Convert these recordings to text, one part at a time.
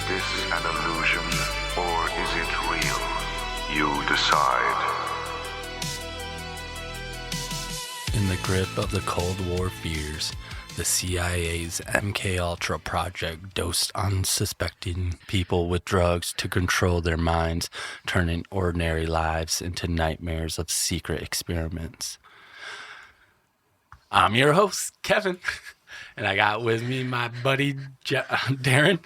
this an illusion or is it real? You decide. In the grip of the Cold War fears, the CIA's MKUltra project dosed unsuspecting people with drugs to control their minds, turning ordinary lives into nightmares of secret experiments. I'm your host, Kevin, and I got with me my buddy Darren.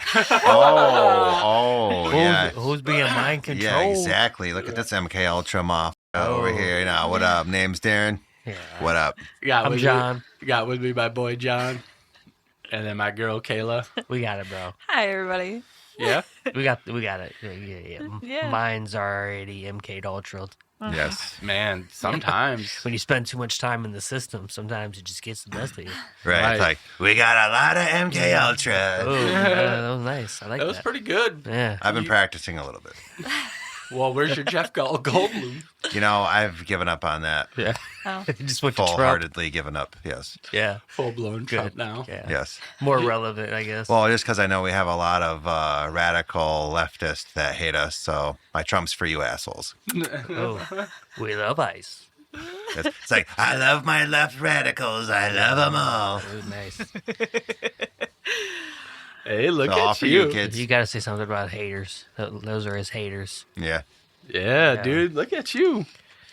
Yeah. Who's being mind controlled? Yeah, exactly. Look at this MKUltra moth over here. Now, what up? Name's Darren. Yeah. What up? I'm John. Got with me my boy John, and then my girl Kayla. We got it, bro. Hi, everybody. Yeah, We got it. Yeah. Yeah. Mine's already MK'd Ultra. Yes. man. Sometimes When you spend too much time in the system, sometimes it just gets the best of you. Right. Right. It's like, we got a lot of MKUltra. Oh, that was nice. I like that was pretty good. Yeah. I've been practicing a little bit. Well, where's your Jeff Goldblum? You know, I've given up on that. Yeah. Oh. Just went to Trump. Full-heartedly given up. Yes. Yeah. Full blown Trump Good. now. Yeah. Yes. More relevant, I guess. Well, just because I know we have a lot of radical leftists that hate us, so my Trump's for you assholes. Oh, we love ice. It's like, I love my left radicals. I love them all. Oh, nice. Hey, look So all at for you. you, kids. You got to say something about haters. Those are his haters. Yeah. Yeah, Yeah. dude, look at you.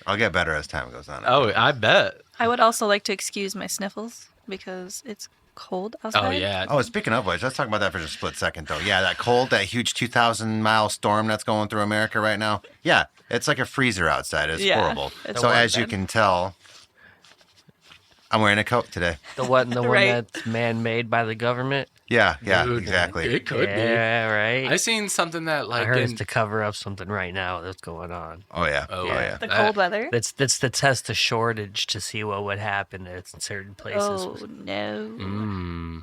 I'll get better as time goes on. Oh, I bet. I would also like to excuse my sniffles because it's cold outside. Oh, yeah. Oh, speaking of which, let's talk about that for just a split second, though. Yeah, that huge 2,000-mile storm that's going through America right now. Yeah, it's like a freezer outside. It's Yeah, horrible. it's So really as you bad. can tell, I'm wearing a coat today. The one Right. that's man-made by the government. Yeah, Dude, exactly. It could Yeah, be. right. I seen something that I like heard in, it's to cover up something right now that's going on. Oh, yeah. Oh, Oh, yeah. The cold weather. That's the test of shortage to see what would happen in certain places. Oh no. Mm.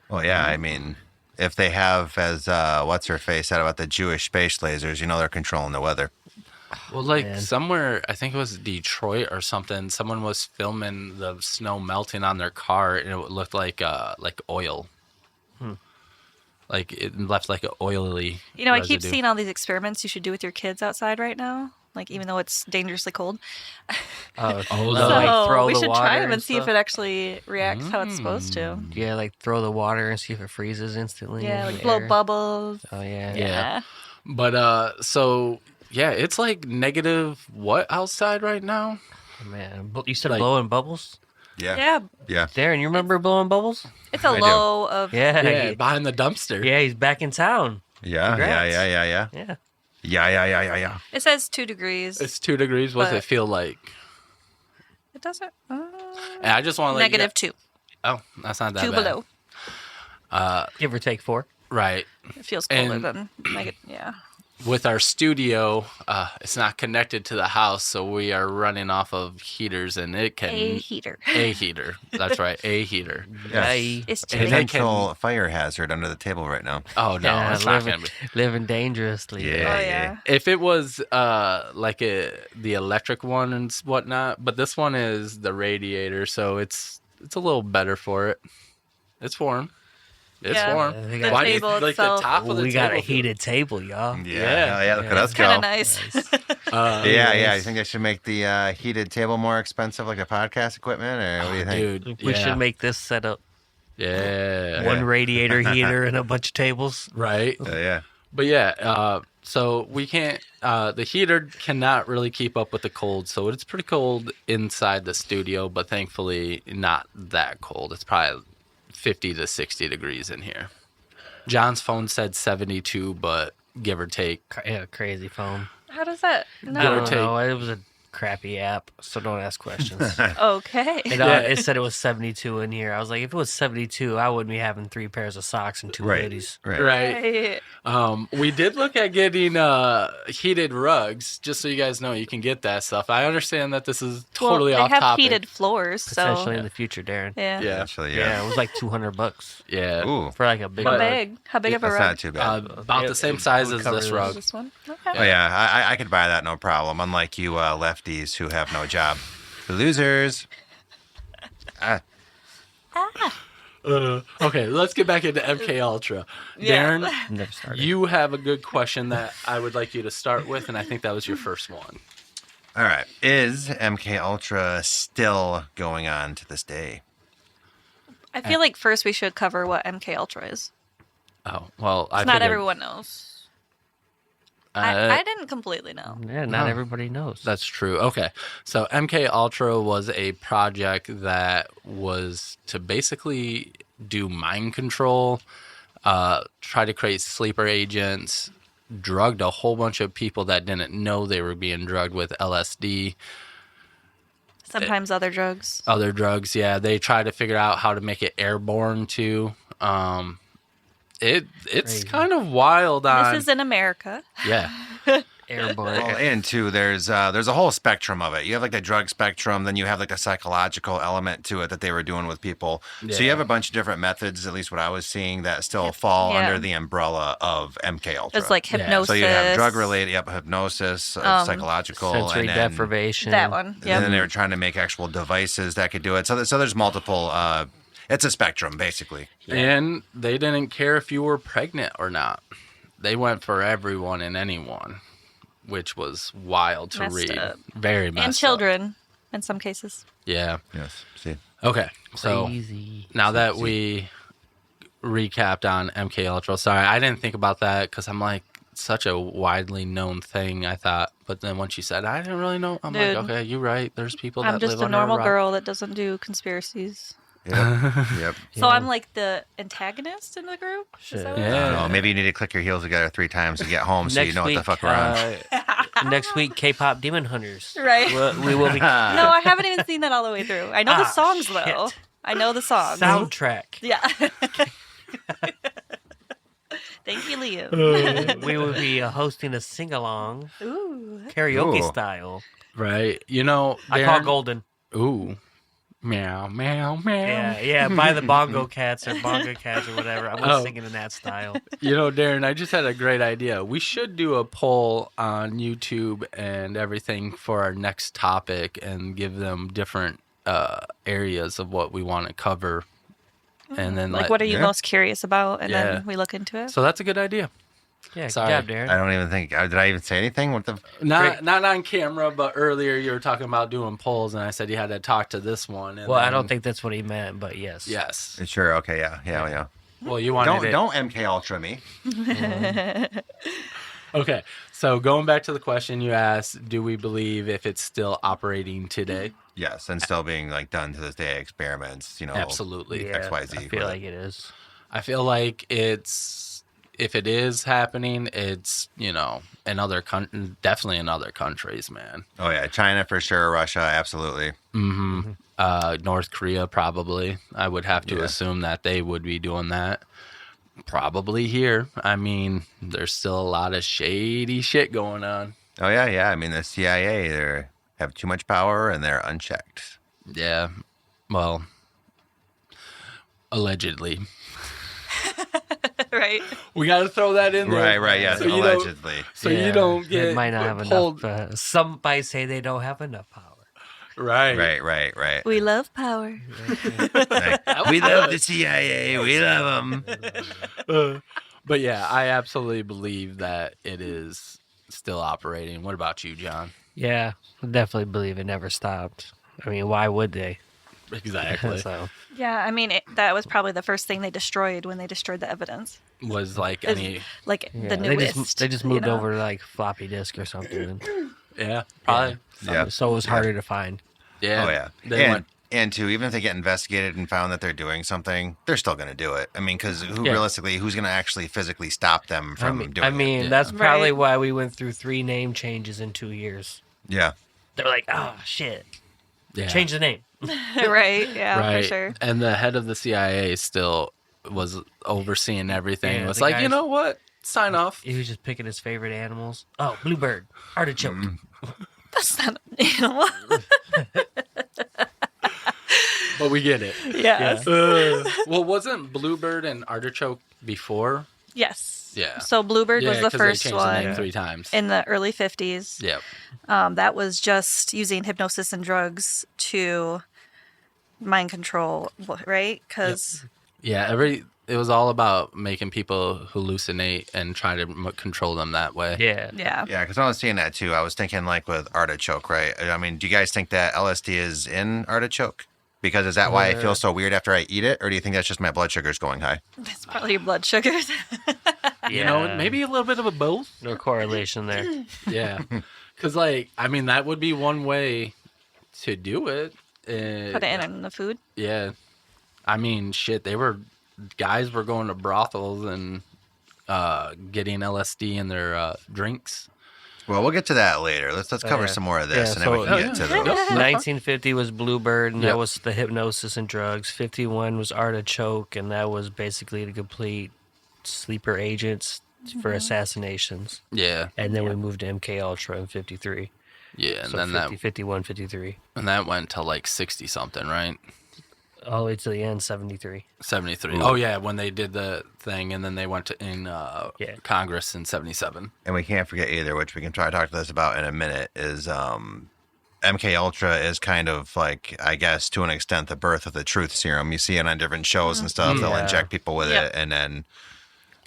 Oh, yeah. I mean, if they have, as what's-her-face said about the Jewish space lasers, you know they're controlling the weather. Well, like Man. somewhere, I think it was Detroit or something. Someone was filming the snow melting on their car, and it looked like oil. Like it left like an oily. You know, I keep residue. seeing all these experiments you should do with your kids outside right now. Like, even though it's dangerously cold. Oh, Oh, like So throw we the should water try them and see if stuff? it actually reacts how it's supposed to. Yeah, like throw the water and see if it freezes instantly. Yeah, in like the blow air. bubbles. Oh yeah. Yeah. But so yeah, it's like negative what outside right now? Oh, man, you said Like- blowing bubbles. Yeah. Yeah, Yeah. Darren, you remember blowing bubbles? it's a I do. low of. Yeah. Yeah, behind the dumpster. Yeah, he's back in town. Yeah. Congrats. Yeah. Yeah. Yeah. It says 2 degrees. It's 2 degrees. What's But- it feel like? It doesn't. And I just want to Negative 2. Oh, that's not that 2 bad. below. Give or take 4. Right. It feels colder And- than negative. Yeah. With our studio, it's not connected to the house, so we are running off of heaters, and it can A heater. a heater. That's right, a heater. Yes. It's And chilly. they can- Potential fire hazard under the table right now. Oh no, Yeah, it's not gonna be. living dangerously. Yeah. Oh, yeah. If it was like the electric one and whatnot, but this one is the radiator, so it's a little better for it. It's warm. It's Yeah. warm. The The Why do you table like itself. the top of the We table? got a heated table, y'all. Yeah. Look at us Kind go. of nice. Yeah. You think they should make the heated table more expensive, like the podcast equipment, or what do you think? Dude, We yeah. should make this setup Yeah. one radiator heater and a bunch of tables. Right. Yeah. But yeah, so we can't. The heater cannot really keep up with the cold, so it's pretty cold inside the studio. But thankfully, not that cold. It's probably 50 to 60 degrees in here. John's phone said 72, but give or take. Yeah, crazy phone. How does that? Give or No. take. No, it was a crappy app, so don't ask questions. Okay. It said it was 72 in here. I was like, if it was 72, I wouldn't be having 3 pairs of socks and 2 hoodies. Right. Right. Right. We did look at getting heated rugs, just so you guys know you can get that stuff. I understand that this is totally well, off they have topic. heated floors, so Potentially in the future, Darren. yeah. Yeah. Actually, Yeah, yeah. it was like $200 Yeah. Ooh. for like a big How rug. big? How big of a That's rug? not too bad. About It- the same it size would as cover this this. rug. This one. Okay. Oh yeah, I could buy that no problem. Unlike you lefties who have no job, the losers. Okay, let's get back into MKUltra. Yeah. Darren, Never started. you have a good question that I would like you to start with, and I think that was your first one. All right. Is MK Ultra still going on to this day? I feel like first we should cover what MKUltra is. Oh, well, 'Cause not everyone knows. I didn't completely know. Yeah, not everybody knows. That's true. Okay. So MKUltra was a project that was to basically do mind control, try to create sleeper agents, drugged a whole bunch of people that didn't know they were being drugged with LSD. Sometimes other drugs. Other drugs, yeah. They try to figure out how to make it airborne too. It's Crazy. kind of wild on This is in America. yeah. Airborne. Well, and two, there's a whole spectrum of it. You have like the drug spectrum, then you have like a psychological element to it that they were doing with people. So you Yeah. have a bunch of different methods, at least what I was seeing, that still fall Yeah. under the umbrella of MK Ultra. It's like Yeah. hypnosis. So you have drug related, hypnosis, psychological, Sensory and then, deprivation. That one. and Yep. then they were trying to make actual devices that could do it. So there's multiple. It's a spectrum basically. And they didn't care if you were pregnant or not. They went for everyone and anyone, which was wild to Messed read. up. Very messed And up. children in some cases. Yeah. Yes. See. Okay. So Crazy. now that we recapped on MKUltra, sorry, I didn't think about that because I'm like such a widely known thing. I thought, but then when she said, I didn't really know. I'm Dude. like, okay, you're right. There's people that I'm just live a under normal rock. girl that doesn't do conspiracies. Yep. Yep. So I'm like the antagonist in the group? Is Shit. that what- I Yeah. don't know. Maybe you need to click your heels together 3 times to get home, so you know what the fuck we're on. Next week, K-pop Demon Hunters. Right. We will be No, I haven't even seen that all the way through. I know the songs, shit. though. I know the songs. soundtrack. Yeah. Thank you, Liam. We will be hosting a sing-along, Ooh. karaoke Ooh. style. Right. You know, I call Darren- Golden. Ooh. Meow, meow, meow. Yeah, by the bongo cats or bongo cats or whatever. I'm Oh. singing in that style. You know, Darren, I just had a great idea. We should do a poll on YouTube and everything for our next topic and give them different areas of what we want to cover. And then, Like, what are you Yeah. most curious about? And Yeah. then we look into it. So that's a good idea. Yeah, Sorry. good job, Darren. I don't even think. Did I even say anything? What the? Not on camera, but earlier you were talking about doing polls, and I said you had to talk to this one. And Well, I then- don't think that's what he meant, but yes. Yes. Sure. Okay. Yeah. Well, you wanted Don't MK Ultra me. Okay, so going back to the question you asked, do we believe if it's still operating today? Yes, and still being like done to this day experiments. Absolutely. Yeah, XYZ I with feel it. like it is. I feel like if it is happening, it's, in other definitely in other countries, man. Oh yeah, China for sure, Russia absolutely. Mm-hmm. North Korea, probably. I would have to Yeah. assume that they would be doing that. Probably here. I mean, there's still a lot of shady shit going on. Oh yeah. I mean the CIA, they have too much power and they're unchecked. Yeah. Well, allegedly. Right. We got to throw that in there. Right. Yes, So you don't- allegedly. So you don't They get might not have pulled. enough. Somebody say they don't have enough power. Right. Right. We love power. Like, we love the CIA. We love them. But yeah, I absolutely believe that it is still operating. What about you, John? Yeah, I definitely believe it never stopped. I mean, why would they? Exactly. So, Yeah, I mean, that was probably the first thing they destroyed when they destroyed the evidence. Was like Is- any. Like yeah, the newest. they just you moved know? over to like floppy disk or something. Yeah, probably. Yeah. So it was harder to find. Yeah. Oh yeah. They went. And two, even if they get investigated and found that they're doing something, they're still going to do it. I mean, because realistically, who's going to actually physically stop them from doing I mean, Yeah. that's probably Right. why we went through 3 name changes in 2 years. it? Yeah. They're like, oh shit, Yeah. change the name. Right, yeah, Right. for sure. And the head of the CIA still was overseeing everything. Yeah, It was the like, you guys- know what? Sign off. He was just picking his favorite animals. Oh, bluebird, artichoke. That's not an animal. But we get it. Yes. Well, wasn't Bluebird and Artichoke before? Yes. Yeah. So Bluebird was the 'cause they first changed the name one 3 times. in the early 50s. Yep. That was just using hypnosis and drugs to mind control, right? Because Yeah, it was all about making people hallucinate and try to control them that way. Yeah. Yeah. Yeah, because I was seeing that too. I was thinking like with artichoke, right? I mean, do you guys think that LSD is in artichoke? Because is that why I feel so weird after I eat it, or do you think that's just my blood sugars going high? That's probably your blood sugars. You know, maybe a little bit of a both. No correlation there. Yeah, because like I mean that would be one way to do it. Put it in the food. Yeah, I mean shit. Guys were going to brothels and getting LSD in their drinks. Well, we'll get to that later. Let's cover yeah. some more of this, Yeah, and then we so- can get to the. 1950 was Bluebird, and Yep. that was the hypnosis and drugs. 51 was Artichoke, and that was basically the complete sleeper agents for assassinations. Yeah, And then we moved to MKUltra in 53. yeah, and So then 50, 51, 53. that went to like 60 something, right? All the way to the end, 73. 73. Oh yeah, when they did the thing, and then they went to in Congress in 77. And we can't forget either, which we can try to talk to this about in a minute, is MK Ultra is kind of like, I guess, to an extent, the birth of the truth serum. You see it on different shows and stuff. They'll Yeah. inject people with Yep. it, and then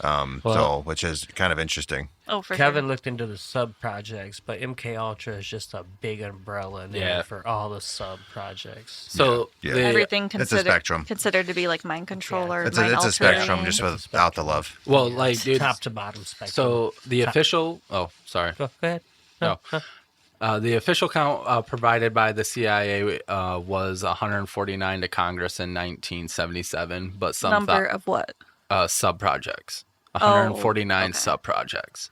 Well- which is kind of interesting. Oh, for Kevin sure. looked into the sub projects, but MKUltra is just a big umbrella there Yeah. for all the sub projects. So Yeah. the- Everything spectrum. considered to be like mind control or It's mind a spectrum altering. just without the love. well, like dude. Top to bottom spectrum. So the Top- official. Oh, sorry. Go ahead. No. The official count provided by the CIA was 149 to Congress in 1977, but some Number of what? sub projects, Oh, 149 okay. sub projects,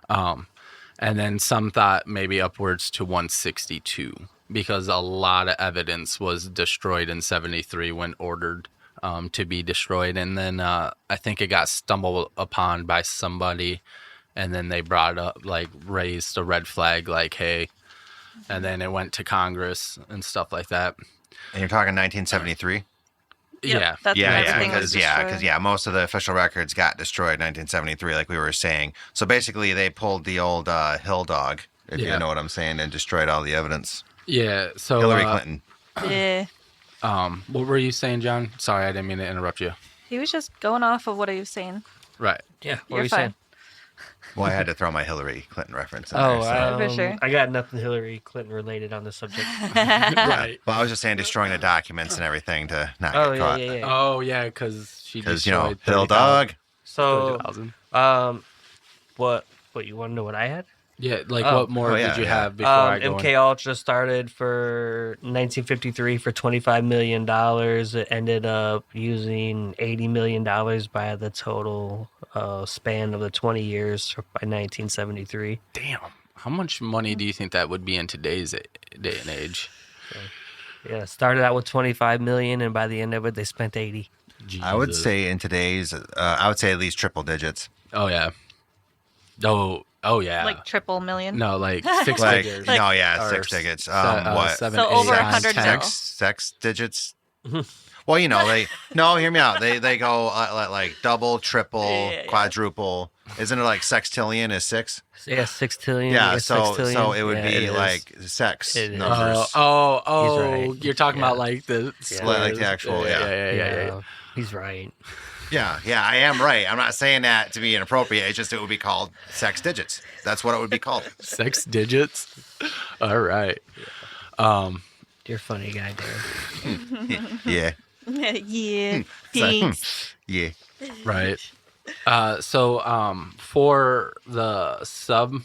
and then some thought maybe upwards to 162 because a lot of evidence was destroyed in 73 when ordered to be destroyed, and then I think it got stumbled upon by somebody. And then they brought up, like, raised a red flag, like, hey, and then it went to Congress and stuff like that. And you're talking 1973? Yep, Yeah. That's when everything was destroyed. because most of the official records got destroyed in 1973, like we were saying. So basically, they pulled the old Hill dog, if Yeah. you know what I'm saying, and destroyed all the evidence. Yeah. So, Hillary Clinton. Yeah. what were you saying, John? Sorry, I didn't mean to interrupt you. He was just going off of what he was saying. Right. Yeah, what You're were you fine. saying? Well, I had to throw my Hillary Clinton reference in Oh, there. So. For sure. I got nothing Hillary Clinton related on the subject. Right. Well, I was just saying destroying the documents and everything to not Oh, get yeah, caught. yeah, yeah. Oh, yeah, because she Because, destroyed Hill 30,000 dog. So, 30,000. what you want to know what I had? Yeah, like, Oh. what more Oh, yeah, did you yeah. have before I go MK Ultra started for 1953 for $25 million. It ended up using $80 million by the total span of the 20 years by 1973. Damn. How much money do you think that would be in today's day and age? Yeah, it started out with 25 million, and by the end of it, they spent 80. I would Jesus. say in today's, I would say at least triple digits. Oh, yeah. Oh, yeah. Like triple million. No, like 6 Like, figures. no, yeah, Or 6 digits. what? What? So over 100 mil. Sex digits. Well, hear me out. They go like double, triple, Yeah. quadruple. Isn't it like sextillion is 6? Yeah, 6 trillion. Yeah, sextillion. so it would Yeah, be it is. like sex It is. numbers. Oh, Right. you're talking Yeah. about like the Like the actual, yeah. yeah. He's right. Yeah, I am right. I'm not saying that to be inappropriate. It's just it would be called sex digits. That's what it would be called. 6 digits. All right. You're a funny guy, Darren. Yeah, Yeah. Thanks. yeah. Right. For the sub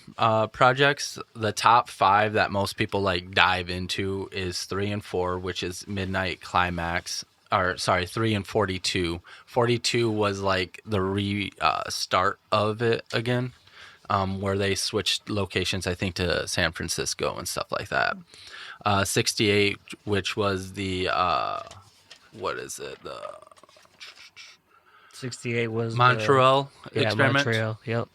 projects, the top 5 that most people like dive into is 3 and 4, which is Midnight Climax. Or sorry, 3 and 42. 42 was like the restart of it again, where they switched locations, I think, to San Francisco and stuff like that. 68, which was the what is it? The 68 was Montreal the, yeah, experiment. Montreal. Yep.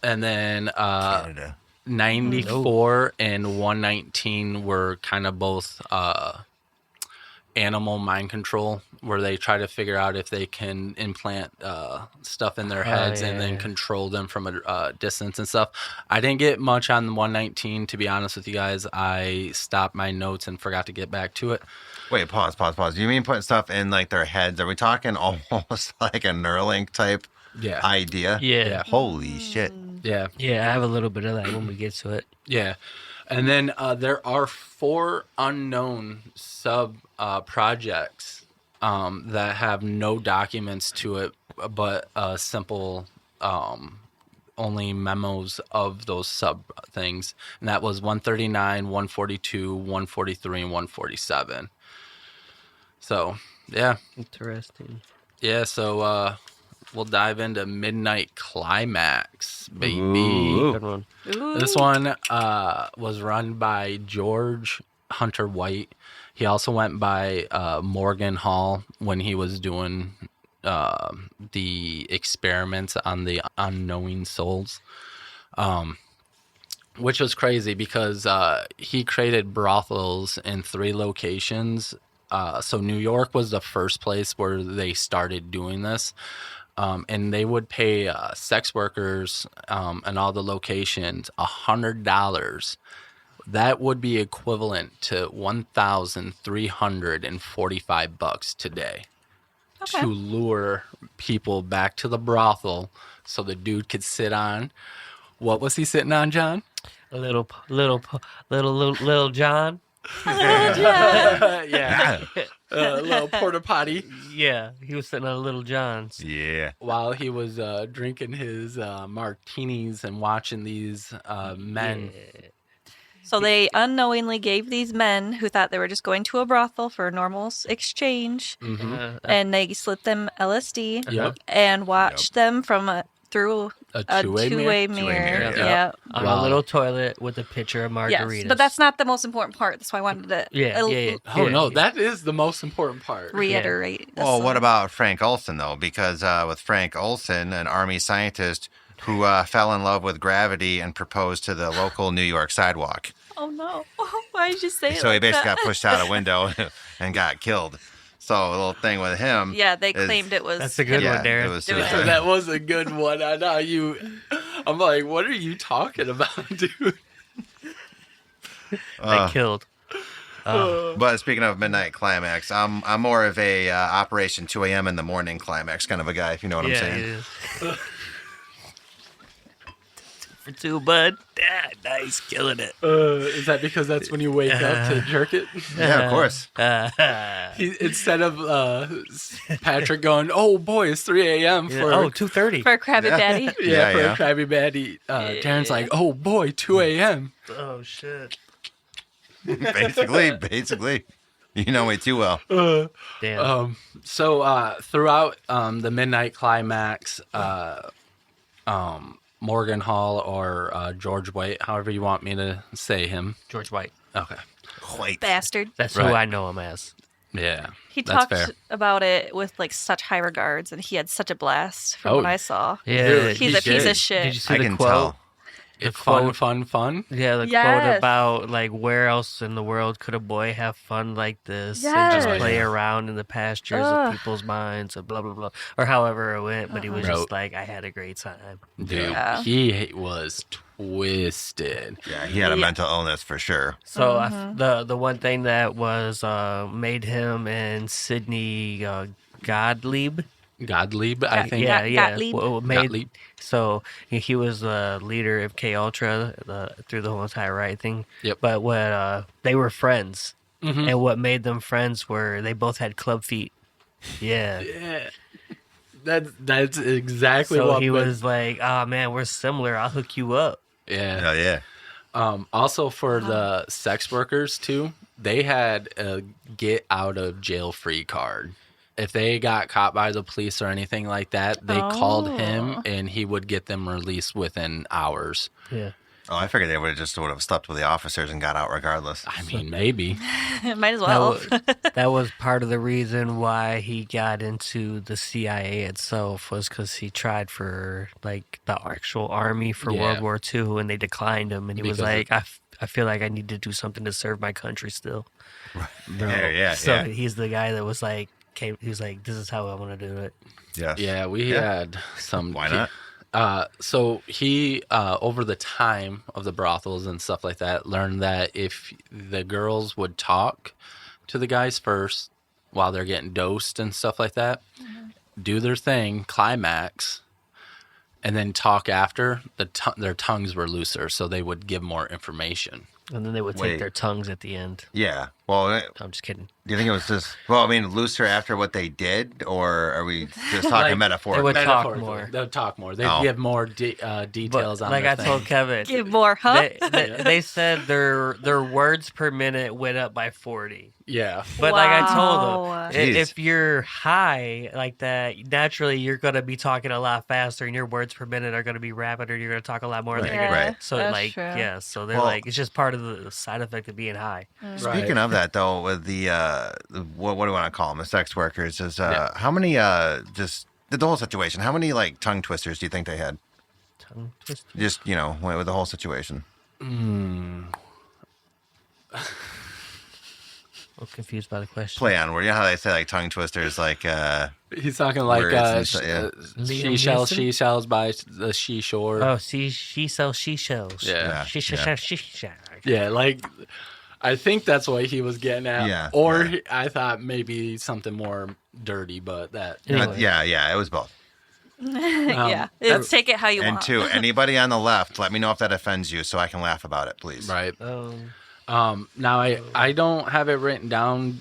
And then Canada. 94 and 119 were kind of both animal mind control, where they try to figure out if they can implant stuff in their heads and then yeah. control them from a distance and stuff. I didn't get much on the 119, to be honest with you guys. I stopped my notes and forgot to get back to it. Wait, pause. You mean putting stuff in like their heads? Are we talking almost like a Neuralink type Yeah. idea? Yeah. Holy shit. Yeah. Yeah, I have a little bit of that when we get to it. Yeah. And then there are 4 unknown sub projects that have no documents to it, but simple only memos of those sub things. And that was 139, 142, 143, and 147. So, yeah. Interesting. Yeah, so we'll dive into Midnight Climax, baby. Ooh. Good one. Ooh. This one was run by George Hunter White. He also went by Morgan Hall when he was doing the experiments on the unknowing souls, which was crazy because he created brothels in 3 locations. So New York was the first place where they started doing this. And they would pay sex workers and all the locations $100. That would be equivalent to $1,345 today Okay. to lure people back to the brothel so the dude could sit on. What was he sitting on, John? A little John. Yeah, a little porta potty. Yeah, he was sitting on a Little John's. Yeah. While he was drinking his martinis and watching these men. So they unknowingly gave these men who thought they were just going to a brothel for a normal exchange, Mhm. and they slipped them LSD Yep. and watched them from through A two-way two-way mirror? mirror. Two-way mirror, Yeah. On Wow. a little toilet with a pitcher of margaritas. Yes, but that's not the most important part. That's why I wanted to Yeah. Oh no, that is the most important part. reiterate. this. Well, what about Frank Olson, though? Because with Frank Olson, an Army scientist who fell in love with gravity and proposed to the local New York sidewalk. Oh no! Why did you say it? So he like basically that? got pushed out a window and got killed. So a little thing with him. Yeah, they is- claimed it was. That's a good yeah, one, Darren. It was It was- suicide. That was a good one. I know you. I'm like, what are you talking about, dude? They killed. But speaking of Midnight Climax, I'm more of a Operation 2 a.m. in the morning climax kind of a guy, if you know what I'm saying. it is. For 2, bud. Yeah, nice, killing it. Is that because that's when you wake up to jerk it? Yeah, of course. Instead of Patrick going, "Oh boy, it's 3 a.m." for 2:30. for a Krabby Yeah. Patty. yeah, for Yeah. a Krabby Patty. Darren's like, "Oh boy, 2 a.m." Oh shit. basically. You know me too well. Damn. So throughout the Midnight Climax, Morgan Hall or George White, however you want me to say him. George White. Okay. Wait. Bastard. That's Right. who I know him as. Yeah. He that's talked fair. about it with like such high regards, and he had such a blast from Oh. what I saw. Yeah. Really? He's a He piece did. of shit. Did you see I the can quote? tell. It's quote- fun. Yeah, the quote Yes. about like where else in the world could a boy have fun like this and just Yes. play around in the pastures Ugh. of people's minds and blah blah blah or however it went. But he was Uh-huh. just like, I had a great time. Dude, Yeah. he was twisted. Yeah, he had a Yeah. mental illness for sure. So the one thing that was made him and Sidney Gottlieb. Gottlieb, I think. Yeah, yeah. Gottlieb? Made, Gottlieb. So he was the leader of MKUltra through the whole entire riot thing. Yep. But what they were friends, Mhm. and what made them friends were they both had club feet. Yeah. Yeah. That's exactly So what he but- was like, "Oh man, we're similar. I'll hook you up." Yeah. Hell yeah. Also for the sex workers too, they had a get out of jail free card. If they got caught by the police or anything like that, they called him Oh. and he would get them released within hours. Yeah. Oh, I figured they would have slept with the officers and got out regardless. I mean, maybe. Might as That, well. that was part of the reason why he got into the CIA itself was because he tried for like the actual army for Yeah. World War II and they declined him and he was Because like, I feel like I need to do something to serve my country still. Yeah. So he's the guy that was like, he was like, this is how I want to do it. Yes. Yeah, we had some. Why not? So he, over the time of the brothels and stuff like that, learned that if the girls would talk to the guys first while they're getting dosed and stuff like that, do their thing, climax, and then talk after, their tongues were looser, so they would give more information. And then they would take their tongues at the end. Yeah. Well, I'm just kidding. do you think it was just, well, I mean, looser after what they did, or are we just talking metaphorically? They would talk Metaphorically, more. They'd talk more. They'd give more details on like their I thing. told Kevin, Give more, huh? they said their words per minute went up by 40. Yeah. But like I told Wow. them, if you're high like that, naturally you're going to be talking a lot faster, and your words per minute are going to be rapid, or you're going to talk a lot more. Right, They're gonna- right. So That's like, true. yeah. So they're Well- like, it's just part of the side effect of being high. Speaking of that, though, with the what do you want to call them, the sex workers, is how many just the whole situation? How many like tongue twisters do you think they had? Tongue twister. Just with the whole situation. I'm confused by the question. Play on word. You know how they say like tongue twisters, like He's talking like Words and stuff, yeah. seashells, Liam Neeson? seashells by the seashore. Oh, she sells seashells. Yeah. She. Yeah, like I think that's what he was getting at. Yeah, Or yeah. I thought maybe something more dirty, but that. Anyway. yeah, it was both. Yeah. Let's take it how you And want. two, anybody on the left, let me know if that offends you, so I can laugh about it, please. Right. Now I don't have it written down,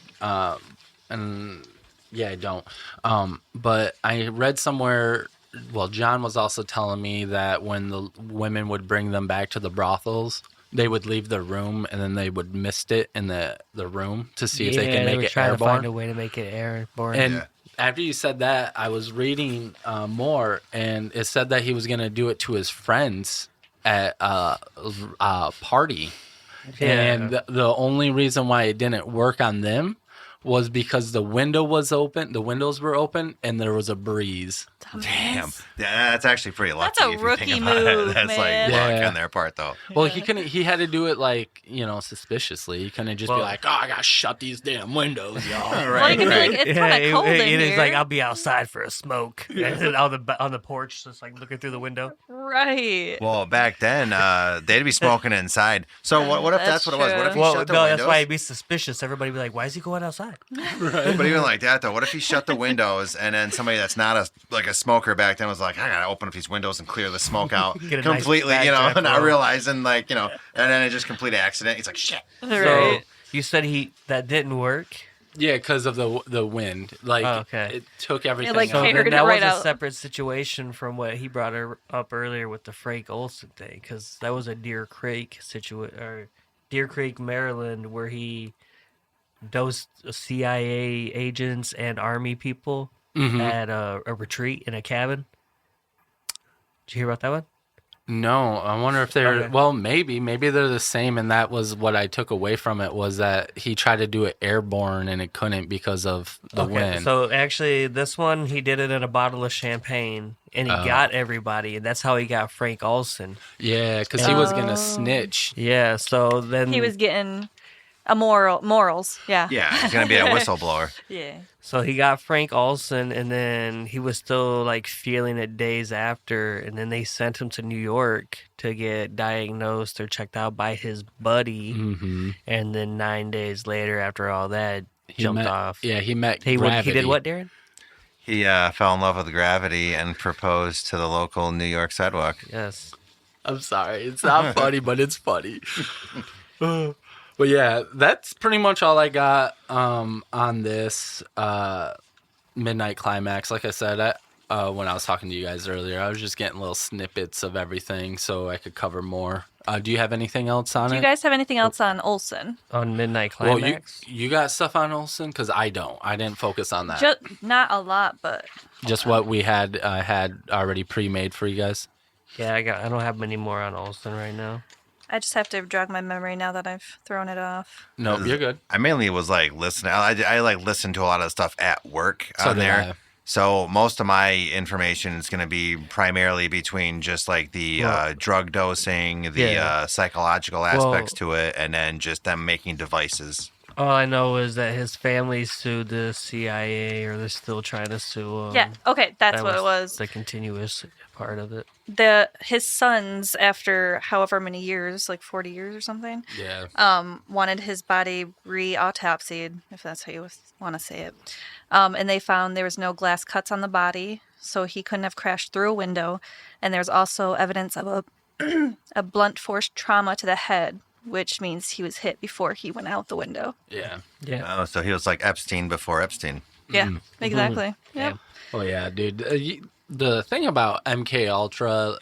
and yeah, I don't. But I read somewhere. Well, John was also telling me that when the women would bring them back to the brothels, they would leave the room and then they would mist it in the room to see if they can they make were it trying to find a airborne. way to make it airborne. And Yeah. after you said that, I was reading more, and it said that he was going to do it to his friends at a party. And the only reason why it didn't work on them was because the window was open, the windows were open, and there was a breeze. Damn. Yeah, that's actually pretty lucky. That's a if you rookie think about it. move, That's man. like luck Yeah. on their part, though. Well, he couldn't. He had to do it like suspiciously. He couldn't just be Well- like, "Oh, I gotta shut these damn windows, y'all." Well, you can be like, it's kind of cold in it here. is like I'll be outside for a smoke, and then on the porch, just like looking through the window. Right. Well, back then, they'd be smoking inside. So what if that's That's what it was? What if he true. shut the no, windows? that's why it'd be suspicious. Everybody would be like, "Why is he going outside?" But even like that, though, what if he shut the windows and then somebody that's not a smoker back then was like, I gotta open up these windows and clear the smoke out Get a nice completely, backdraft not roll. realizing and then it just complete accident. He's like, shit. So Right. you said that didn't work. Yeah, because of the wind. Like, Oh, okay. it took everything. like, out. So carried then it that right was a out. separate situation from what he brought up earlier with the Frank Olson thing, because that was a Deer Creek Deer Creek, Maryland, where he dosed CIA agents and Army people at a retreat in a cabin. Did you hear about that one? No, I wonder if they're Okay. well. Maybe they're the same, and that was what I took away from it was that he tried to do it airborne and it couldn't because of the wind. So actually, this one he did it in a bottle of champagne, and he got everybody, and that's how he got Frank Olson. Yeah, because he was gonna snitch. Yeah. So then He was getting morals. Yeah. Yeah, he's gonna be a whistleblower. Yeah. So he got Frank Olson, and then he was still like feeling it days after, and then they sent him to New York to get diagnosed or checked out by his buddy, and then 9 days later, after all that, He jumped met, off. Yeah, he met He gravity. did what, Darren? He fell in love with gravity and proposed to the local New York sidewalk. Yes. I'm sorry, it's not funny, but it's funny. But yeah, that's pretty much all I got on this midnight climax. Like I said, when I was talking to you guys earlier, I was just getting little snippets of everything so I could cover more. Do you have anything else on Do it? you guys have anything else on Olson? On Midnight well, Climax. you got stuff on Olsen? Because I don't. I didn't focus on that. Just not a lot, but Just what we had already pre-made for you guys. Yeah, I don't have many more on Olson right now. I just have to jog my memory now that I've thrown it off. No, you're good. I mainly was like listening. I like listened to a lot of stuff at work So on did there. So most of my information is going to be primarily between just like the drug dosing, the psychological aspects to it, and then just them making devices. All I know is that his family sued the CIA, or they're still trying to sue him. Yeah. Okay, that's That what it was. The continuous part of it. His sons, after however many years, like 40 years or something, wanted his body re-autopsied, if that's how you want to say it. And they found there was no glass cuts on the body, so he couldn't have crashed through a window. And there's also evidence of a blunt force trauma to the head, which means he was hit before he went out the window. Yeah. Oh, so he was like Epstein before Epstein. Yeah, exactly. Yeah. Oh yeah, dude. The thing about MKUltra,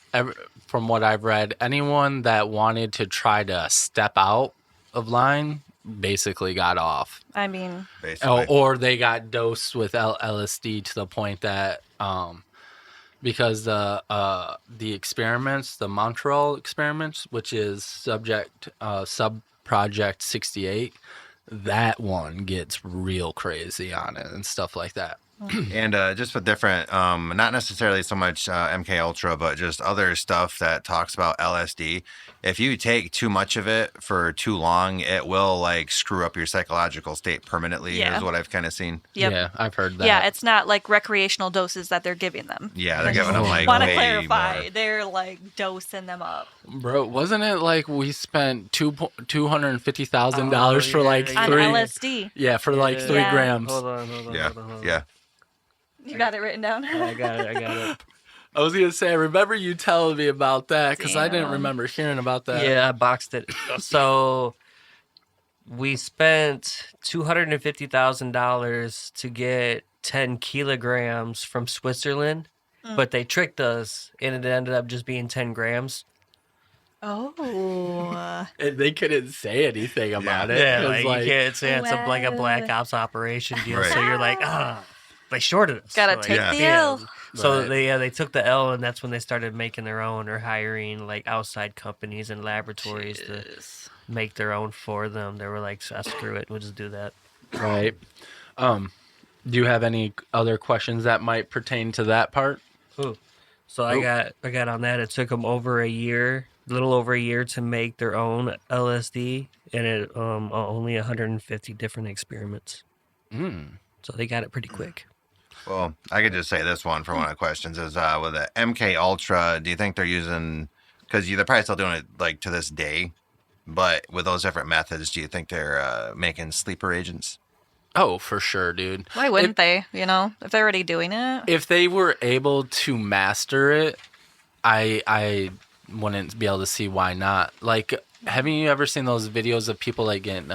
from what I've read, anyone that wanted to try to step out of line basically got off. I mean, Basically. Or they got dosed with LSD to the point that because the experiments, the Montreal experiments, which is sub project 68, that one gets real crazy on it and stuff like that. And just with different, not necessarily so much MKUltra, but just other stuff that talks about LSD. If you take too much of it for too long, it will like screw up your psychological state permanently. Yeah. Is what I've kind of seen. Yep. Yeah, I've heard that. Yeah, it's not like recretional doses that they're giving them. Yeah, they're giving them like Want to way clarify? more. They're like dosing them up Bro, wasn't it like we spent $250,000 for like on three? LSD. Yeah, for like 3 Yeah. grams. Hold on. Yeah. You got it written down. I got it. I was gonna say, I remember you telling me about that because I didn't Damn. remember hearing about that. Yeah, I boxed it. So we spent $250,000 to get 10 kilograms from Switzerland, but they tricked us, and it ended up just being 10 grams. Oh. And they couldn't say anything about it. Yeah, It was like, you can't say it's like a black Wow. ops operation deal. Right. So you're like, they shorted us. Gotta So, take Yeah. the L. So Right. they took the L, and that's when they started making their own or hiring like outside companies and laboratories to make their own for them. They were like, screw it, we'll just do that. Right. Do you have any other questions that might pertain to that part? So I got on that. It took them a little over a year to make their own LSD, and it only 150 different experiments. So they got it pretty quick. Well, I could just say this one for one of the questions is with the MKUltra, do you think they're using, because they're probably still doing it like to this day, but with those different methods, do you think they're making sleeper agents? Oh, for sure, dude. Why wouldn't they? You know, if they're already doing it. If they were able to master it, I wouldn't be able to see why not. Like, haven't you ever seen those videos of people like getting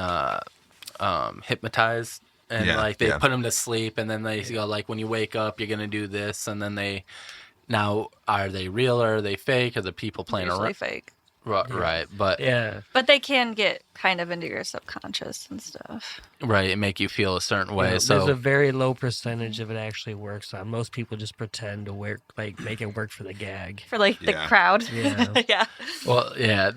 hypnotized? And like they put them to sleep, and then they go like, when you wake up, you're gonna do this, and then now are they real or are they fake? Are the people playing Usually around? fake. Right, but Yeah. But they can get kind of into your subconscious and stuff. right, it make you feel a certain way. Yeah, so there's a very low percentage of it actually works on. Most people just pretend to work, like make it work for the gag. For like the Yeah. crowd. Yeah. Yeah. well, yeah.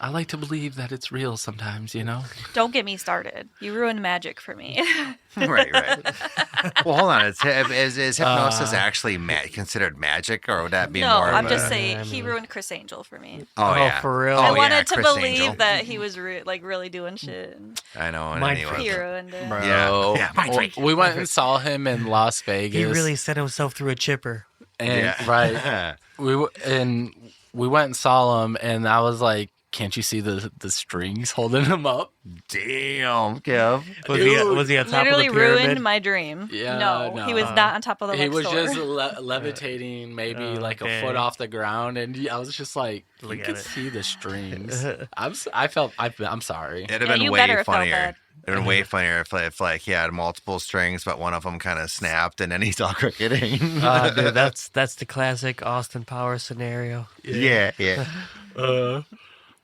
I like to believe that it's real sometimes, you know. Don't get me started. You ruined magic for me. Right. Well, hold on. Is hypnosis actually considered magic, or would that be No, more of I'm a... just saying I he mean- ruined Chris Angel for me. Oh, yeah. for real? Oh, I yeah, wanted to Chris believe Angel. that he was really doing shit. I know. And Mind then he freak. was- He ruined it. Bro, Yeah, mind freak. we went and saw him in Las Vegas. He really sent himself through a chipper. and right. We went and saw him, and I was like, "Can't you see the strings holding him up?" Damn, Kev. Was he on top Literally of the pyramid? ruined my dream. Yeah, no, he was not on top of the He was store. just levitating, maybe Oh, like a dang. foot off the ground, and I was just like, Look "You at could it. see the strings." I'm sorry. It'd have Yeah, been you way better have felt funnier. bad. It'd been way funnier if like he had multiple strings, but one of them kind of snapped, and then he's all cricketing. Dude, that's the classic Austin Powers scenario. yeah.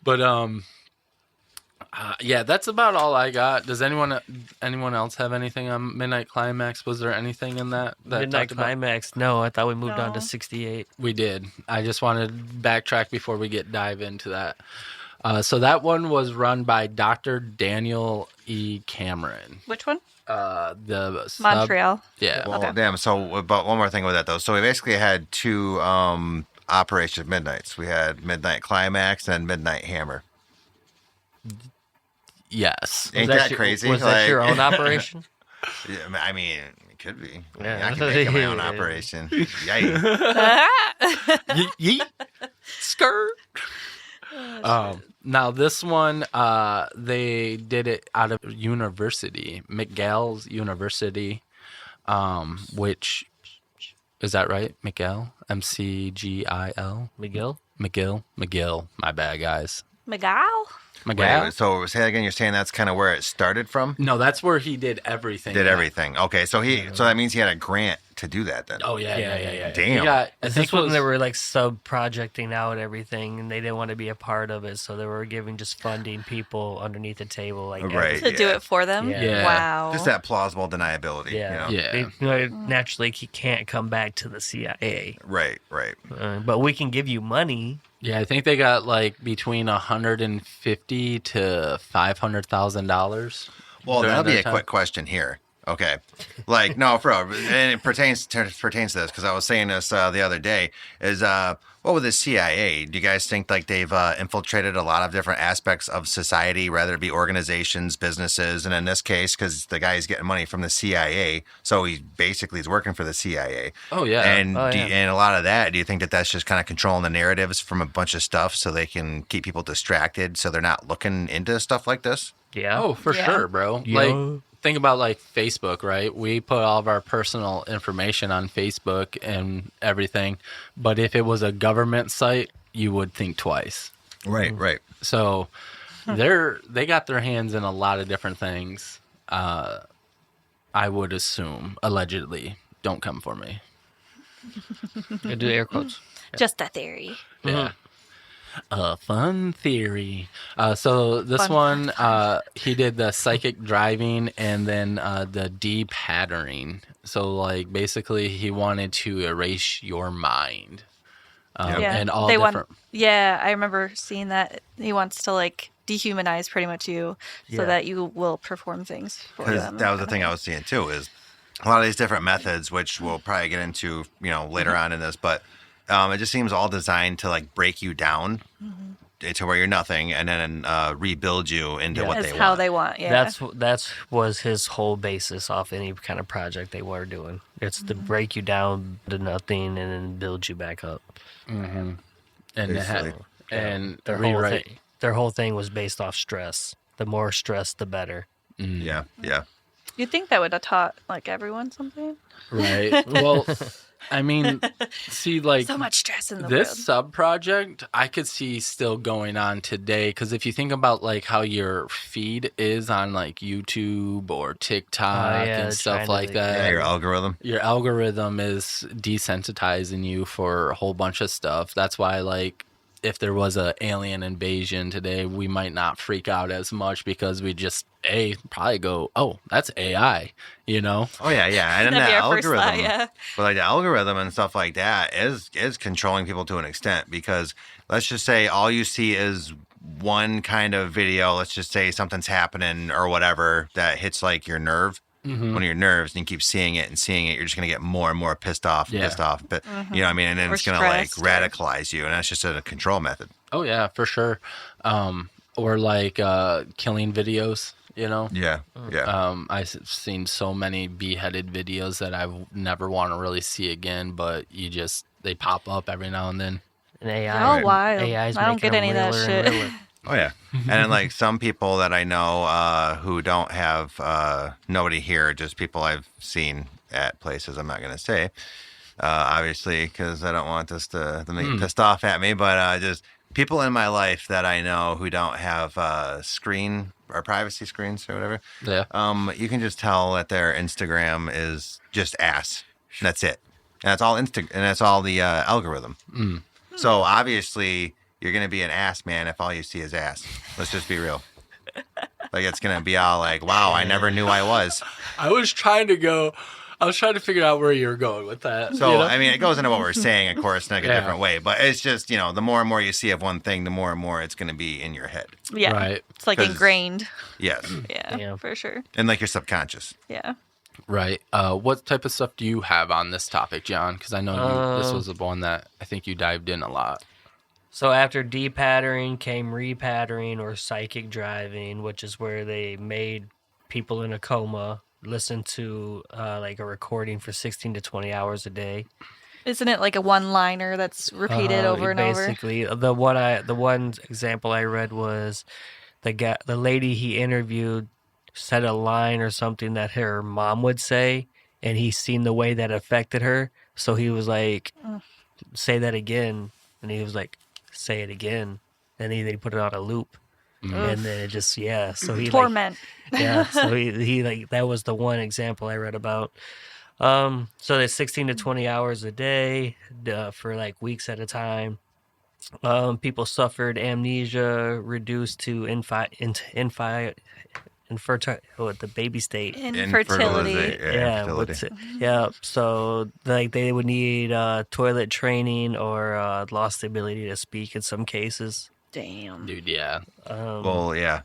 But yeah, that's about all I got. Does anyone else have anything on Midnight Climax? Was there anything in that Midnight talked about? Climax. No, I thought we moved on to No. 68. We did. I just wanted to backtrack before we dive into that. So that one was run by Dr. Daniel E. Cameron. Which one? the Montreal. Yeah. Well, Okay. damn. So, but one more thing with that though. So we basically had two Operation Midnights. We had Midnight Climax and Midnight Hammer. Yes. Ain't that crazy? Was that your Like- own operation? Yeah, I mean, it could be. Yeah. I can make it my own operation. Yay. Yeet. Skirt. Now this one, they did it out of university, McGill's University, which is that right? McGill, MCGIL, McGill. My bad, guys. Miguel? McGill. Wait, so say that again. You're saying that's kind of where it started from? No, that's where he did everything. Did everything. Okay, so so that means he had a grant to do that then. Oh yeah. Damn. He got, I Is think this when it was- they were like sub-projecting out everything, and they didn't want to be a part of it, so they were giving just funding people underneath the table, like Right. To do Yeah. it for them? Yeah. Wow. Just that plausible deniability. Yeah, You know? Yeah. Naturally, he can't come back to the CIA, Right. but we can give you money. Yeah, I think they got like between $150 to $500,000. Well, during that'll be that a time. quick question here. Okay. Like, no, for real. And it pertains to this because I was saying this the other day is what with the CIA? Do you guys think like they've infiltrated a lot of different aspects of society, whether it be organizations, businesses, and in this case, because the guy's getting money from the CIA, so he basically is working for the CIA. Oh yeah. And Oh, yeah. and a lot of that, do you think that that's just kind of controlling the narratives from a bunch of stuff so they can keep people distracted so they're not looking into stuff like this? Yeah. Oh, for Yeah. sure, bro. Yeah. Like, think about like Facebook, right? We put all of our personal information on Facebook and everything, but if it was a government site, you would think twice. Right. So they got their hands in a lot of different things. I would assume, allegedly. Don't come for me. I do air quotes. Just a theory. Yeah. A fun theory. So this Fun one, he did the psychic driving and then the de-patterning. So like basically he wanted to erase your mind. And all different. Yeah, I remember seeing that. He wants to like dehumanize pretty much you so Yeah. that you will perform things for Because them. that was the thing I was seeing too is a lot of these different methods, which we'll probably get into, later on in this, but it just seems all designed to like break you down to where you're nothing, and then rebuild you into what That's they how want. they want. Yeah. That's was his whole basis off any kind of project they were doing. It's to break you down to nothing and then build you back up. And it had, Basically. and Their whole rewrite. thing. Their whole thing was based off stress. The more stress, the better. Yeah. You'd think that would have taught like everyone something. Right. Well, I mean, see, like So much stress in the this world. sub project, I could see still going on today. Because if you think about like how your feed is on like YouTube or TikTok yeah, and stuff trying like to- that, Yeah, your algorithm. your algorithm is desensitizing you for a whole bunch of stuff. That's why, like, if there was a alien invasion today, we might not freak out as much because we just probably go, oh, that's AI, you know? Oh yeah, and then That'd that be our first thought, algorithm, yeah. but like the algorithm and stuff like that is controlling people to an extent because let's just say all you see is one kind of video. Let's just say something's happening or whatever that hits like your nerve. One of your nerves, and you keep seeing it, you're just gonna get more and more pissed off. But you know what I mean? And then Or it's gonna like stressed or- radicalize you, and that's just a control method. Oh, yeah, for sure. Or like killing videos, you know? Yeah. I've seen so many beheaded videos that I never want to really see again, but they pop up every now and then. And AI. Oh, wild. AI's I don't making get any of them that realer and shit. realer. Oh yeah, and then like some people that I know who don't have nobody here, just people I've seen at places. I'm not gonna say, obviously, because I don't want this to make you pissed off at me. But just people in my life that I know who don't have screen or privacy screens or whatever. Yeah. You can just tell that their Instagram is just ass. And that's it. And that's all and that's all the algorithm. So obviously you're gonna be an ass man if all you see is ass. Let's just be real. Like it's gonna be all like, wow, I never knew I was. I was trying to go, I was trying to figure out where you were going with that. So, you know? I mean, it goes into what we're saying, of course, in like a Yeah. different way. But it's just, the more and more you see of one thing, the more and more it's going to be in your head. Yeah. Right. It's like 'Cause- ingrained. Yes. Yeah, for sure. And like your subconscious. Yeah. Right. What type of stuff do you have on this topic, John? Because I know this was the one that I think you dived in a lot. So after de-patterning came re-patterning or psychic driving, which is where they made people in a coma listen to like a recording for 16 to 20 hours a day. Isn't it like a one-liner that's repeated over and over? Basically, the one example I read was the lady he interviewed said a line or something that her mom would say, and he seen the way that affected her, so he was like, "Say that again," and he was like, "Say it again," and they put it on a loop, and then it just so he Torment. so he like that was the one example I read about. So there's 16 to 20 hours a day for like weeks at a time. People suffered amnesia, reduced to the baby state. Infertility. Infertility. So like they would need toilet training or lost the ability to speak in some cases. Damn. Dude, yeah. Well, yeah.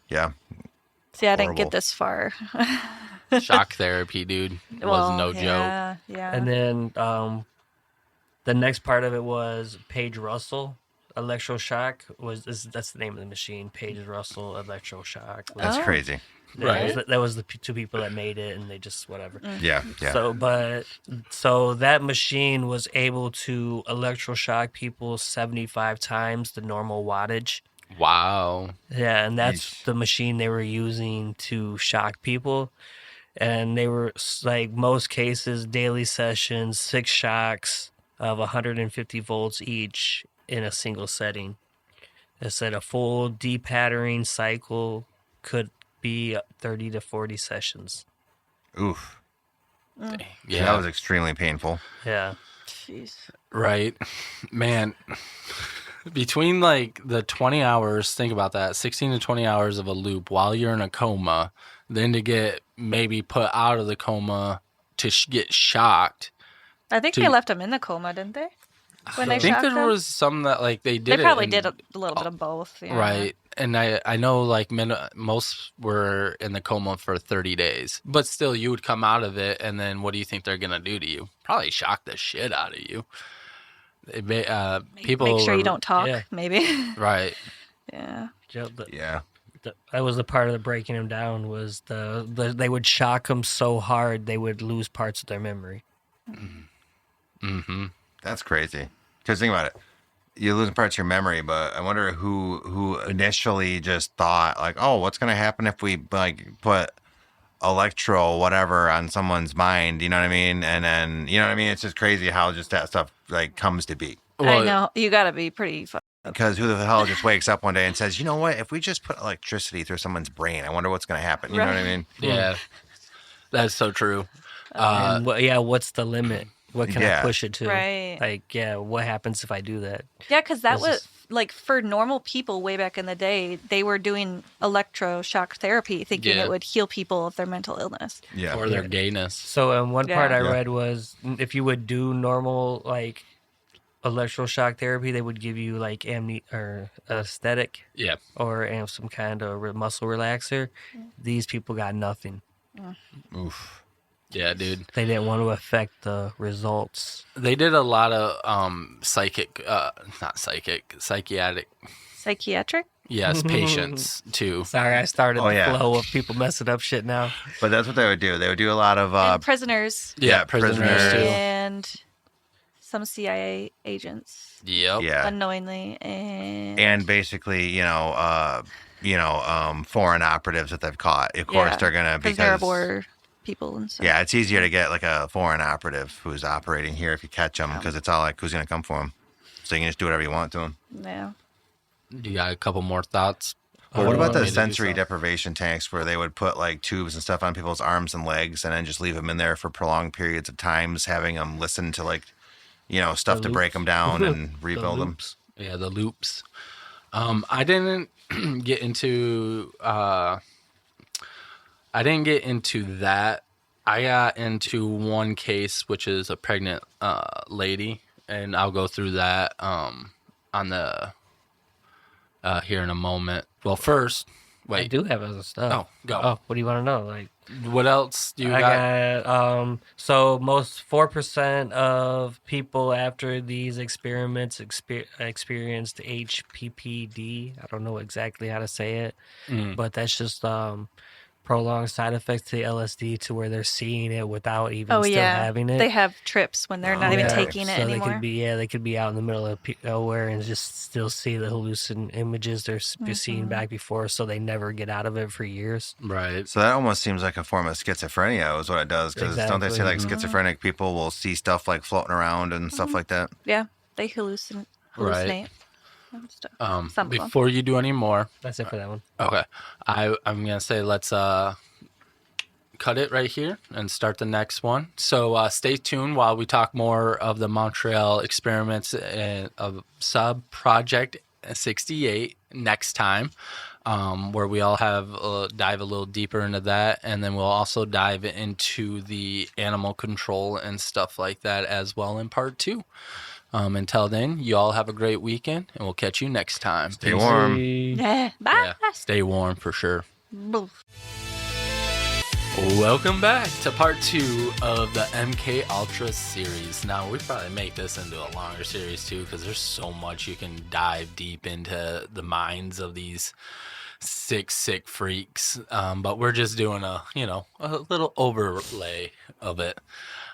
See, I didn't Horrible. get this far. Shock therapy, dude. It was no joke. Yeah. And then the next part of it was Paige Russell. Electroshock that's the name of the machine. Paige Russell electroshock. That's crazy. Right. That was the two people that made it, and they just whatever. Yeah. So that machine was able to electroshock people 75 times the normal wattage. Wow. Yeah, and that's Yeesh. the machine they were using to shock people. And they were like most cases, daily sessions, 6 shocks of 150 volts each in a single setting. It said a full de-patterning cycle could be 30 to 40 sessions. Oof. Yeah. That was extremely painful. Yeah. Jeez. Right. Man, between like the 20 hours, think about that, 16 to 20 hours of a loop while you're in a coma, then to get maybe put out of the coma to get shocked. I think they left him in the coma, didn't they? When they I think shocked there him? was some that like they did They probably it did a little bit of both. Yeah. Right. And I know like most were in the coma for 30 days, but still you would come out of it. And then what do you think they're going to do to you? Probably shock the shit out of you. People Make sure you don't talk, Yeah. maybe. Right. Yeah. Yeah. That was the part of the breaking him down was they would shock him so hard they would lose parts of their memory. Mm-hmm. That's crazy. Because think about it. You're losing parts of your memory, but I wonder who initially just thought like, oh, what's going to happen if we like put electro whatever on someone's mind, you know what I mean? And then, you know what I mean? It's just crazy how just that stuff like comes to be. I know. You got to be pretty Because who the hell just wakes up one day and says, you know what? If we just put electricity through someone's brain, I wonder what's going to happen. You know what I mean? Yeah. That's so true. And what's the limit? What can I push it to? Right. Like, what happens if I do that? Yeah, because that was like for normal people way back in the day, they were doing electroshock therapy, thinking it would heal people of their mental illness. Yeah. Or their gayness. So one part I Yeah. read was if you would do normal like electroshock therapy, they would give you like aesthetic Yeah. or some kind of muscle relaxer. These people got nothing. Oof. Yeah, dude. They didn't want to affect the results. They did a lot of psychiatric, Psychiatric? yes, patients too. Sorry, I started Oh, the yeah. flow of people messing up shit now. But that's what they would do. They would do a lot of And prisoners Yeah, prisoners too. and some CIA agents Yep. yeah. unknowingly. And basically, foreign operatives that they've caught. Of course, they're gonna prisoner of because war people and stuff. yeah, it's easier to get like a foreign operative who's operating here if you catch them because it's all like who's gonna come for them. So you can just do whatever you want to them. Yeah. You got a couple more thoughts? But what about Want me the to do sensory something? deprivation tanks where they would put like tubes and stuff on people's arms and legs and then just leave them in there for prolonged periods of times, having them listen to like, stuff to break them down and rebuild them? Yeah, the loops. I didn't get into that I got into one case, which is a pregnant lady, and I'll go through that on the here in a moment. Well, first, I wait. do have other stuff. Oh, go. Oh, what do you want to know? Like, What else do you got? I got so most 4% of people after these experiments experienced HPPD. I don't know exactly how to say it, but that's just prolonged side effects to the LSD to where they're seeing it without even still having it. They have trips when they're not even taking it so anymore. they could be out in the middle of nowhere and just still see the hallucin images they're seeing back before, so they never get out of it for years. Right. So that almost seems like a form of schizophrenia is what it does. Because don't they say like schizophrenic people will see stuff like floating around and stuff like that? Yeah, they hallucinate. Right. And stuff. Some of them. Before you do any more, That's it for that one. okay, I'm gonna say let's cut it right here and start the next one. So stay tuned while we talk more of the Montreal experiments of Sub Project 68 next time, where we all have dive a little deeper into that, and then we'll also dive into the animal control and stuff like that as well in part 2. Until then, you all have a great weekend, and we'll catch you next time. Stay warm. Yeah. Bye. Yeah, stay warm for sure. Boof. Welcome back to part 2 of the MKUltra series. Now, we probably make this into a longer series too, because there's so much you can dive deep into the minds of these sick freaks. But we're just doing a little overlay of it.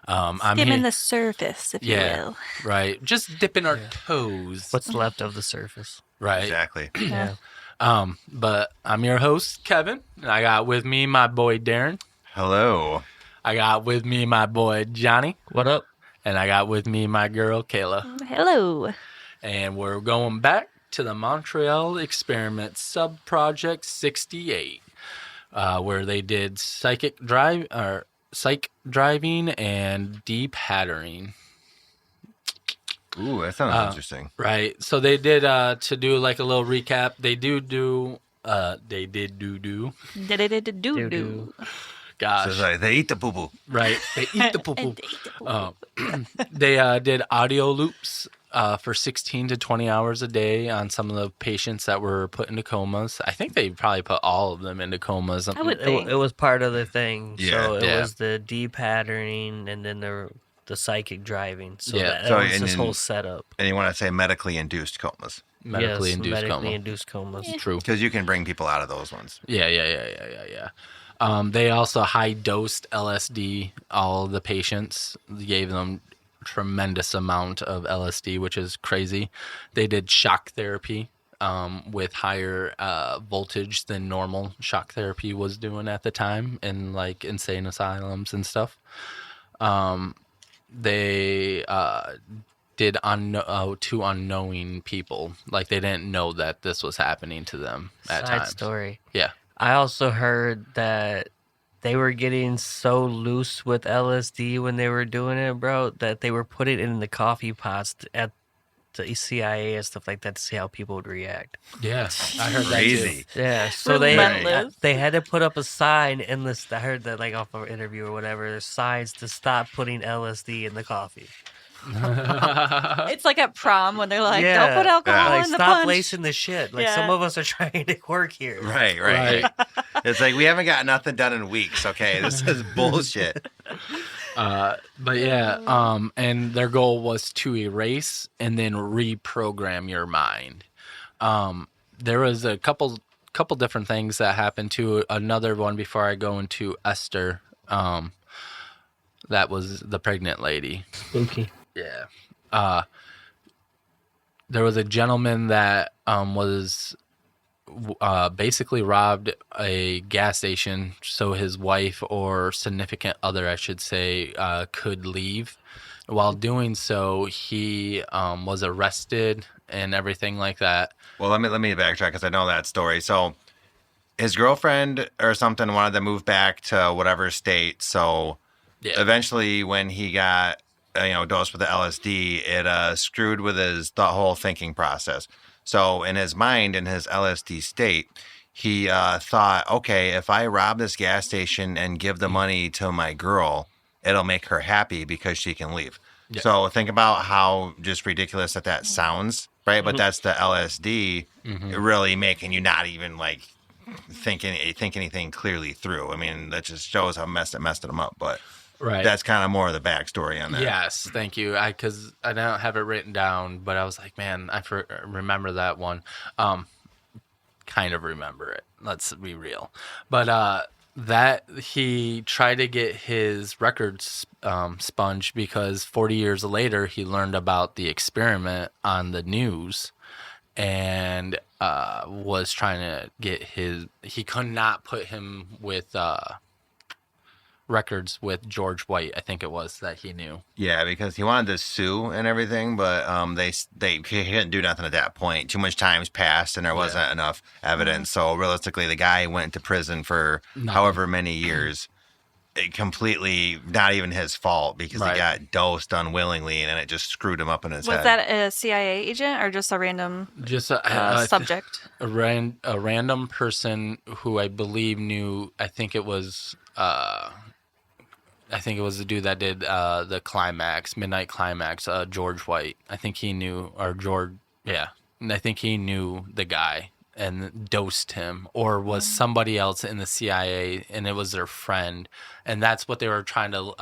Skimming the surface, if you will. Right. Just dipping our toes. What's left of the surface? Right. Exactly. Yeah. But I'm your host, Kevin, and I got with me my boy Darren. Hello. I got with me my boy Johnny. What up? And I got with me my girl Kayla. Hello. And we're going back to the Montreal Experiment Sub Project 68, where they did psych driving and de-patterning. Ooh, that sounds interesting. Right. So they did to do like a little recap. They did do. Do. Gosh. So they eat the poo poo. Right. They eat the poo poo. They did audio loops for 16 to 20 hours a day on some of the patients that were put into comas. I think they probably put all of them into comas. I would think. It was part of the thing. Yeah. So it was the de-patterning and then the psychic driving. So Yeah. that was this whole setup. And you want to say medically induced comas. Medically induced coma. Induced comas. True. Because you can bring people out of those ones. Yeah. They also high dosed LSD all of the patients. They gave them tremendous amount of LSD, which is crazy. They did shock therapy with higher voltage than normal shock therapy was doing at the time in like insane asylums and stuff. They did to unknowing people, like they didn't know that this was happening to them at Side times. story. Yeah. I also heard that they were getting so loose with LSD when they were doing it, bro, that they were putting it in the coffee pots at the CIA and stuff like that to see how people would react. Yeah, I heard Crazy. that too. Yeah, so Relentless. they had to put up a sign in this. I heard that like off of an interview or whatever. There's signs to stop putting LSD in the coffee. It's like at prom when they're like, Yeah. don't put alcohol Like in the stop punch. lacing the shit. Like Yeah. some of us are trying to work here. Right. It's like we haven't got nothing done in weeks. Okay, this is bullshit. But yeah, and their goal was to erase and then reprogram your mind. There was a couple different things that happened to another one before I go into Esther. That was the pregnant lady. Spooky. Yeah. There was a gentleman that was basically robbed a gas station so his wife or significant other, I should say, could leave. While doing so, he was arrested and everything like that. Well, let me backtrack because I know that story. So his girlfriend or something wanted to move back to whatever state. So eventually, when he got dosed with the LSD, it screwed with his whole thinking process. So in his mind, in his LSD state, he thought, okay, if I rob this gas station and give the money to my girl, it'll make her happy because she can leave. Yeah. So think about how just ridiculous that sounds, right? But that's the LSD really making you not even like think anything clearly through. I mean, that just shows how messed them up. But Right. that's kind of more of the backstory on that. Yes, thank you. Because I don't have it written down, but I was like, man, I remember that one. Kind of remember it. Let's be real. But that he tried to get his records sponged because 40 years later he learned about the experiment on the news and was trying to get he could not put him with records with George White, I think it was, that he knew. Yeah, because he wanted to sue and everything, but he couldn't do nothing at that point. Too much time's passed, and there wasn't enough evidence. So realistically, the guy went to prison for however many years. It completely not even his fault because he got dosed unwillingly, and it just screwed him up in his head. Was that a CIA agent or just a random subject? A random person who I believe knew. I think it was the dude that did the climax, Midnight Climax, George White. I think he knew, and I think he knew the guy and dosed him, or was somebody else in the CIA, and it was their friend, and that's what they were trying to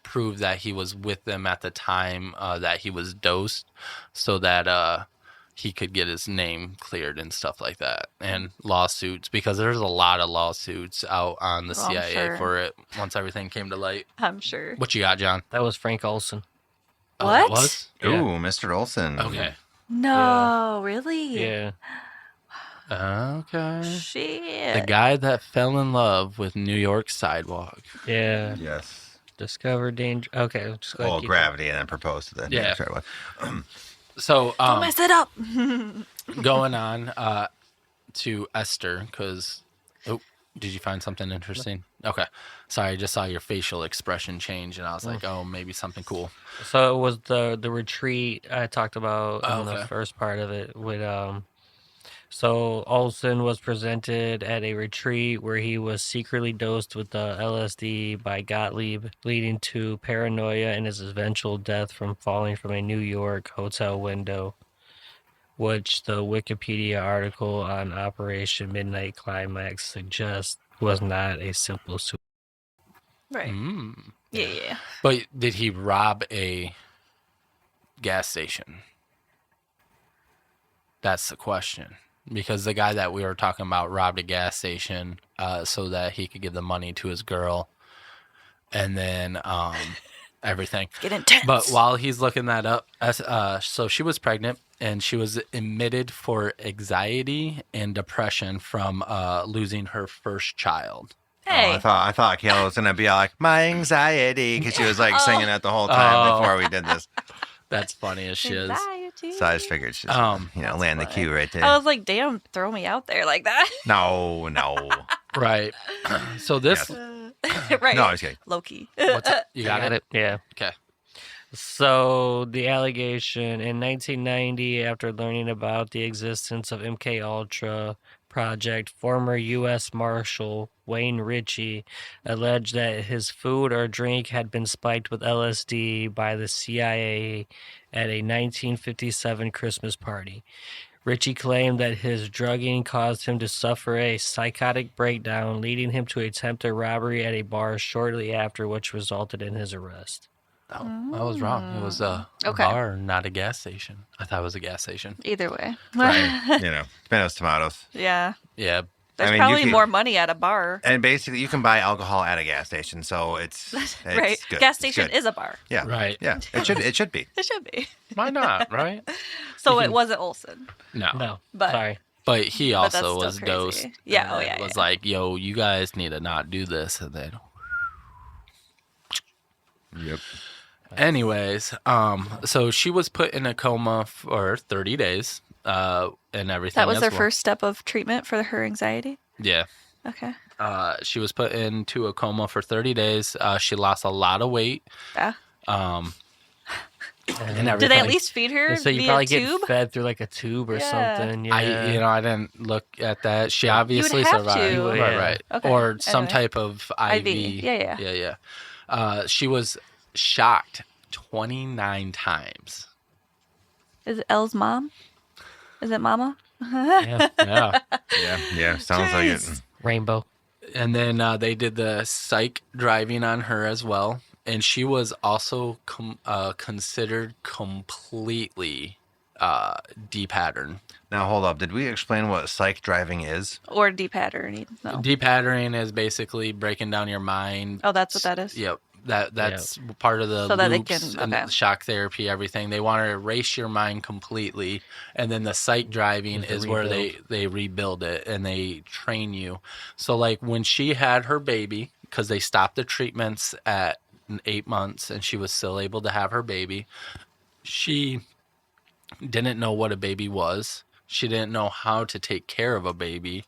prove, that he was with them at the time that he was dosed, so that he could get his name cleared and stuff like that, and lawsuits, because there's a lot of lawsuits out on the CIA for it once everything came to light. I'm sure. What you got, John? That was Frank Olson. Oh, What? that was? Ooh, Yeah. Mr. Olson. Okay. No, really? Yeah. Okay. Shit. The guy that fell in love with New York sidewalk. Yeah. Yes. Discover danger. Okay. Just go ahead and keep gravity, and then proposed to the Yeah. sidewalk. So, Don't mess it up. going on to Esther, because did you find something interesting? Okay, sorry, I just saw your facial expression change, and I was like, oh, maybe something cool. So it was the retreat I talked about in okay. the first part of it with so Olson was presented at a retreat where he was secretly dosed with the LSD by Gottlieb, leading to paranoia and his eventual death from falling from a New York hotel window, which the Wikipedia article on Operation Midnight Climax suggests was not a simple suicide. Right. Mm. Yeah. But did he rob a gas station? That's the question. Because the guy that we were talking about robbed a gas station so that he could give the money to his girl, and then everything. Get intense. But while he's looking that up, so she was pregnant, and she was admitted for anxiety and depression from losing her first child. Hey. I thought Kayla was gonna be like, my anxiety, because she was like singing it the whole time before we did this. That's funny as shit. Anxiety. So I just figured she's land the cue right there. I was like, damn, throw me out there like that. No. Right. So this. Right. No, I was kidding. Loki. What's up? You got it? Yeah. Okay. So the allegation in 1990, after learning about the existence of MKUltra project, former U.S. Marshal Wayne Ritchie alleged that his food or drink had been spiked with LSD by the CIA at a 1957 Christmas party. Ritchie claimed that his drugging caused him to suffer a psychotic breakdown, leading him to attempt a robbery at a bar shortly after, which resulted in his arrest. Oh, I was wrong. It was a bar, not a gas station. I thought it was a gas station. Either way. Right. Tomatoes. Yeah. Yeah. There's probably more money at a bar. And basically, you can buy alcohol at a gas station, so it's right. good. Gas station is a bar. Yeah. Right. Yeah. It should be. It should be. Why not? Right. So it wasn't Olson. No. But sorry. But he But that's also still was crazy. dosed. Yeah, and oh, yeah, was yeah. like, yo, you guys need to not do this. And then. Yep. Anyways, so she was put in a coma for 30 days and everything. that was as their well. first step of treatment for her anxiety? Yeah. Okay. She was put into a coma for 30 days. She lost a lot of weight. Yeah. and Did they at everything. least feed her And so you via probably tube? get fed through like a tube or Yeah. something. Yeah. I didn't look at that. She obviously have survived. to. You would, Right, yeah. right. Okay, Or some anyway. type of IV. Yeah. Yeah. She was shocked 29 times. Is it Elle's mom? Is it Mama? Yeah. Yeah. Yeah. Sounds like it. Jeez. Rainbow. And then they did the psych driving on her as well. And she was also considered completely depatterned. Now hold up. Did we explain what psych driving is? Or depatterning? No. Depatterning is basically breaking down your mind. Oh, that's what that is. Yep. That's part of the So that they loops can- okay. and shock therapy, everything. They want to erase your mind completely. And then the psych driving Is the is where rebuild. they rebuild it and they train you. So like when she had her baby, because they stopped the treatments at 8 months and she was still able to have her baby, she didn't know what a baby was. She didn't know how to take care of a baby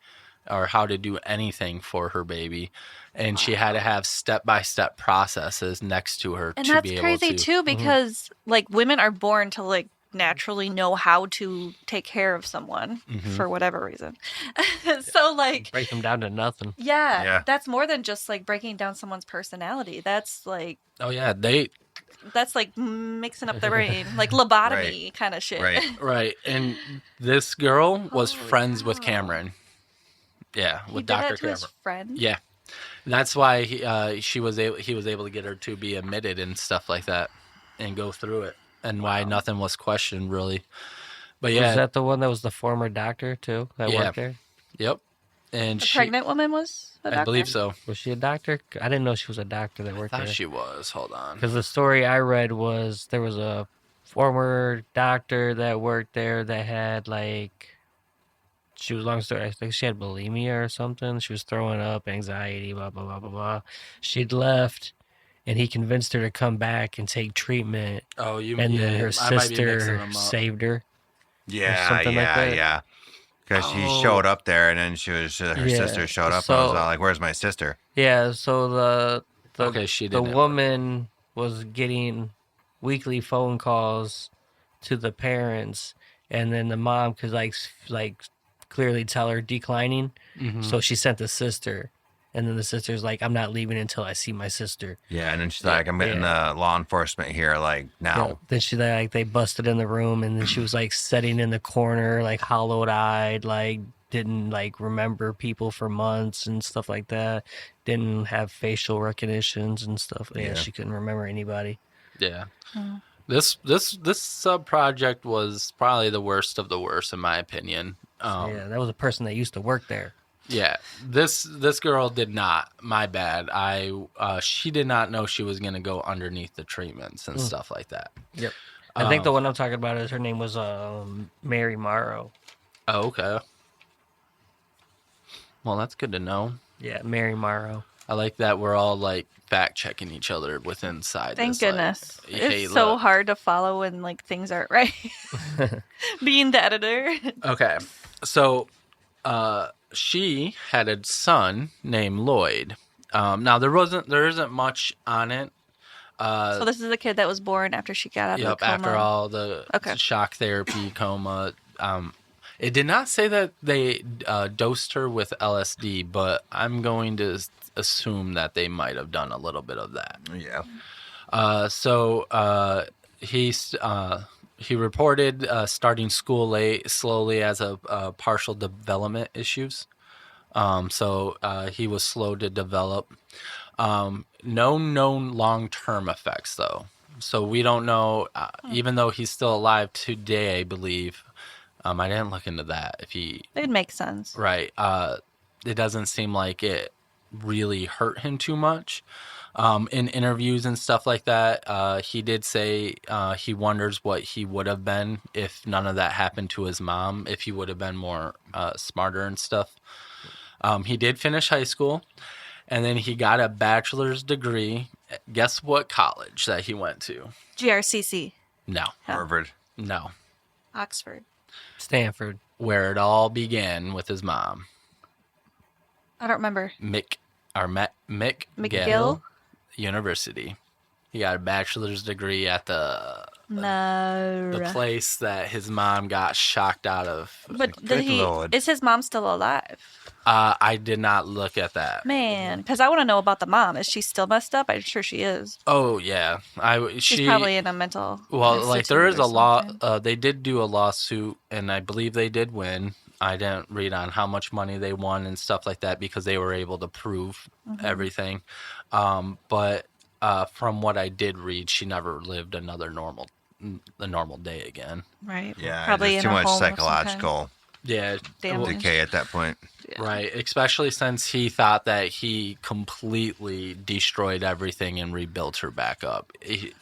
or how to do anything for her baby. And she had to have step-by-step processes next to her And to that's be able crazy to. too, because like women are born to like naturally know how to take care of someone for whatever reason. So like, Break them down to nothing. Yeah. that's more than just like breaking down someone's personality. That's like Oh yeah, that's like mixing up the brain, like lobotomy kind of shit. Right. right. And this girl was Holy friends with cow. Cameron. Yeah, He with did Dr. that to Cameron. his friend. Yeah. And that's why he was able to get her to be admitted and stuff like that and go through it. And why nothing was questioned really. But yeah, Was that the one that was the former doctor too that Yeah. worked there? yep. And The she, pregnant woman was a doctor? I believe so. Was she a doctor? I didn't know she was a doctor that I worked thought there. she was. Hold on. Because the story I read was there was a former doctor that worked there that had like, she was long story. I think she had bulimia or something. She was throwing up, anxiety, blah blah blah blah blah. She'd left, and he convinced her to come back and take treatment. Oh, you And yeah, then her I might be mixing sister them up. saved her. Yeah. something like that? Yeah. Because she Oh. showed up there, and then her Yeah, sister showed up, and I was so- all like, "Where's my sister?" Yeah. So the Okay, she the didn't. woman was getting weekly phone calls to the parents, and then the mom could like clearly tell her declining. Mhm. So she sent the sister, and then the sister's like, "I'm not leaving until I see my sister." Yeah, and then she's like, "I'm getting law enforcement here, like Yeah. now." Then she like they busted in the room, and then she was like sitting in the corner, like hollowed eyed, like didn't like remember people for months and stuff like that. Didn't have facial recognitions and stuff. Yeah, Yeah. she couldn't remember anybody. Yeah. Hmm. This sub project was probably the worst of the worst in my opinion. Yeah, that was a person that used to work there. Yeah, this girl did not. My bad. She did not know she was gonna go underneath the treatments and stuff like that. Yep. I think the one I'm talking about is her name was Mary Morrow. Oh, okay. Well, that's good to know. Yeah, Mary Morrow. I like that we're all like fact checking each other with inside. Thank this, like, goodness. hey, It's so look. hard to follow when like things aren't right. Being the editor. Okay, so she had a son named Lloyd. Now there isn't much on it. So this is the kid that was born after she got out of the Yep, coma. after all the Okay. shock therapy, coma. It did not say that they dosed her with LSD, but I'm going to assume that they might have done a little bit of that. Yeah. So he reported starting school late, slowly as a partial development issues. So he was slow to develop. No known long-term effects, though. So we don't know, even though he's still alive today, I believe. I didn't look into that. If he, It makes sense. right, it doesn't seem like it really hurt him too much. In interviews and stuff like that, he did say he wonders what he would have been if none of that happened to his mom, if he would have been more smarter and stuff. He did finish high school, and then he got a bachelor's degree. Guess what college that he went to? GRCC. No, Harvard. no. Oxford. Stanford. Where it all began with his mom, I don't remember. McGill McGill? University. He got a bachelor's degree at the No. the place that his mom got shocked out of. But Good Lord. is his mom still alive? I did not look at that. Man, because I want to know about the mom. Is she still messed up? I'm sure she is. Oh yeah, She's probably in a mental. Well, like there is institute a or law. something. They did do a lawsuit, and I believe they did win. I didn't read on how much money they won and stuff like that because they were able to prove everything. But from what I did read, she never lived a normal day again. Right. Yeah, Probably there's in too a much home of some kind. psychological Yeah, Damage. decay at that point. right. Especially since he thought that he completely destroyed everything and rebuilt her back up. He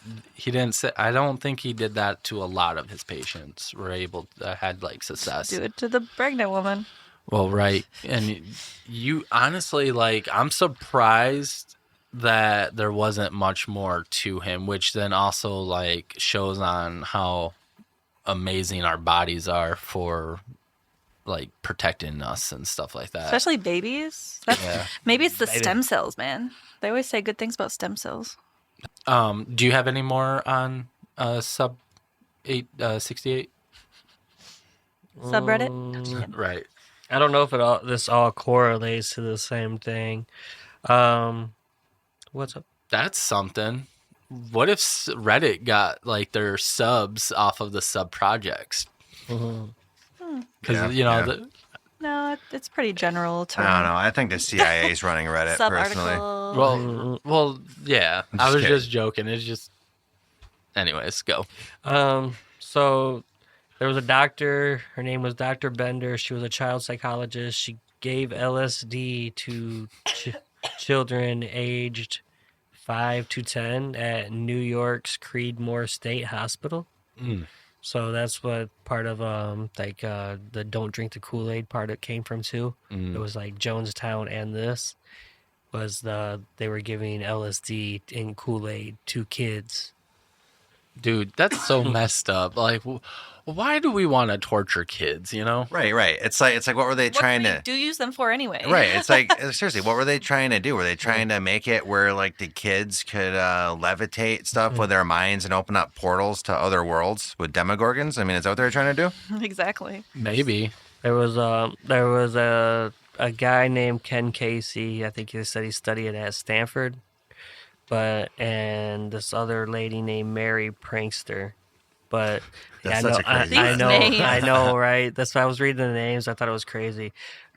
didn't say. I don't think he did that to a lot of his patients. Were able had like success. Do it to the pregnant woman. Well, right. And you honestly, like, I'm surprised that there wasn't much more to him, which then also, like, shows on how amazing our bodies are for, like, protecting us and stuff like that. Especially babies. Maybe it's the stem cells, man. They always say good things about stem cells. Do you have any more on sub 868? Subreddit? Right. I don't know if this all correlates to the same thing. What's up? That's something. What if Reddit got, like, their subs off of the sub projects? Because, No, it's pretty general term. I don't know. I think the CIA is running Reddit personally. Sub-article. well, yeah. I was just joking. It's just, anyways, go. So there was a doctor. Her name was Dr. Bender. She was a child psychologist. She gave LSD to children aged 5 to 10 at New York's Creedmoor State Hospital. So that's what part of the Don't Drink the Kool-Aid part it came from too. It was like Jonestown and this was they were giving LSD in Kool-Aid to kids. Dude, that's so messed up. Like, why do we want to torture kids, you know? Right. It's like what were they trying to do use them for anyway? Right. It's like seriously, what were they trying to do? Were they trying to make it where like the kids could levitate stuff with their minds and open up portals to other worlds with demogorgons? I mean, is that what they were trying to do? Exactly. Maybe. There was a guy named Ken Casey. I think he said he studied at Stanford. And this other lady named Mary Prankster. But That's yeah, such a crazy I know, right? That's why I was reading the names. I thought it was crazy.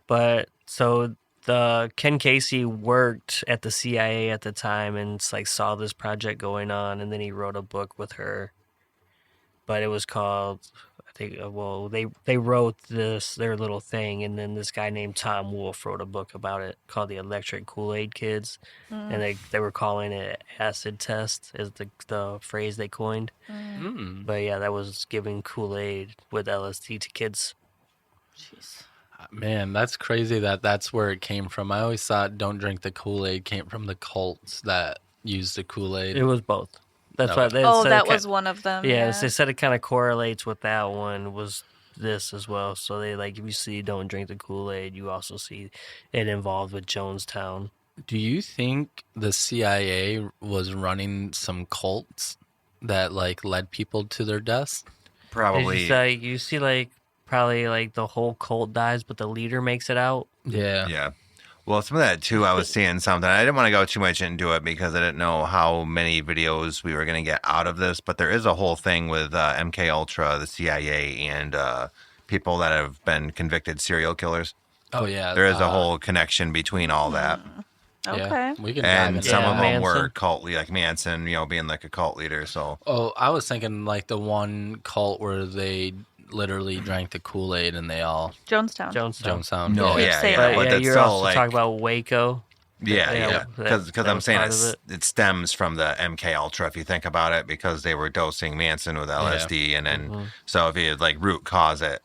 But so the Ken Casey worked at the CIA at the time and like saw this project going on, and then he wrote a book with her. But it was called, I think, they wrote their little thing, and then this guy named Tom Wolfe wrote a book about it called The Electric Kool-Aid Kids, and they were calling it acid test is the phrase they coined. But yeah, that was giving Kool-Aid with LSD to kids. Jeez. Man, that's crazy that's where it came from. I always thought Don't Drink the Kool-Aid came from the cults that used the Kool-Aid. It was both. That's No. why they Oh, said that was one of them. Yeah, they said it kind of correlates with that one was this as well. So they like if you see Don't Drink the Kool-Aid, you also see it involved with Jonestown. Do you think the CIA was running some cults that like led people to their deaths? Probably. It's like you see like probably like the whole cult dies, but the leader makes it out. Yeah. Yeah. Well, some of that too, I was seeing something. I didn't want to go too much into it because I didn't know how many videos we were going to get out of this. But there is a whole thing with MKUltra, the CIA, and people that have been convicted serial killers. Oh yeah. There is a whole connection between all that. Okay. Yeah, we can dive And into some that. of them were Manson. cult, like Manson, being like a cult leader. So Oh, I was thinking like the one cult where they literally drank the Kool-Aid and they all Jonestown. Jonestown. No, yeah. yeah. But but yeah, that's you're still, also like- talking about Waco. yeah. Because that I'm was saying part of it stems from the MKUltra if you think about it, because they were dosing Manson with LSD, and then so if you like root cause it,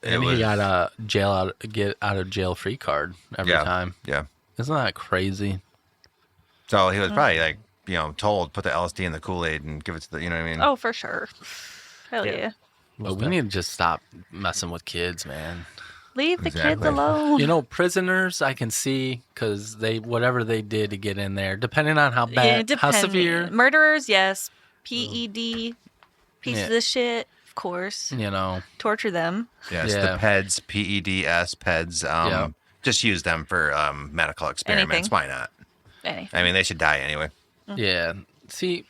And he got a get out of jail free card every time. Yeah. Isn't that crazy? So he was probably like told put the LSD in the Kool-Aid and give it to the what I mean. Oh, for sure. Hell Yeah. yeah. But we need to just stop messing with kids, man. Leave the kids Exactly. alone. Prisoners I can see because whatever they did to get in there, depending on how Yeah, bad, how severe. Murderers, yes. PED, Pieces of shit, of course. You know. Torture them. Yes, Yeah. the PEDs, PEDS, PEDs. Yeah. Just use them for medical experiments. Anything. Why not? Anything. I mean, they should die anyway. Yeah. See,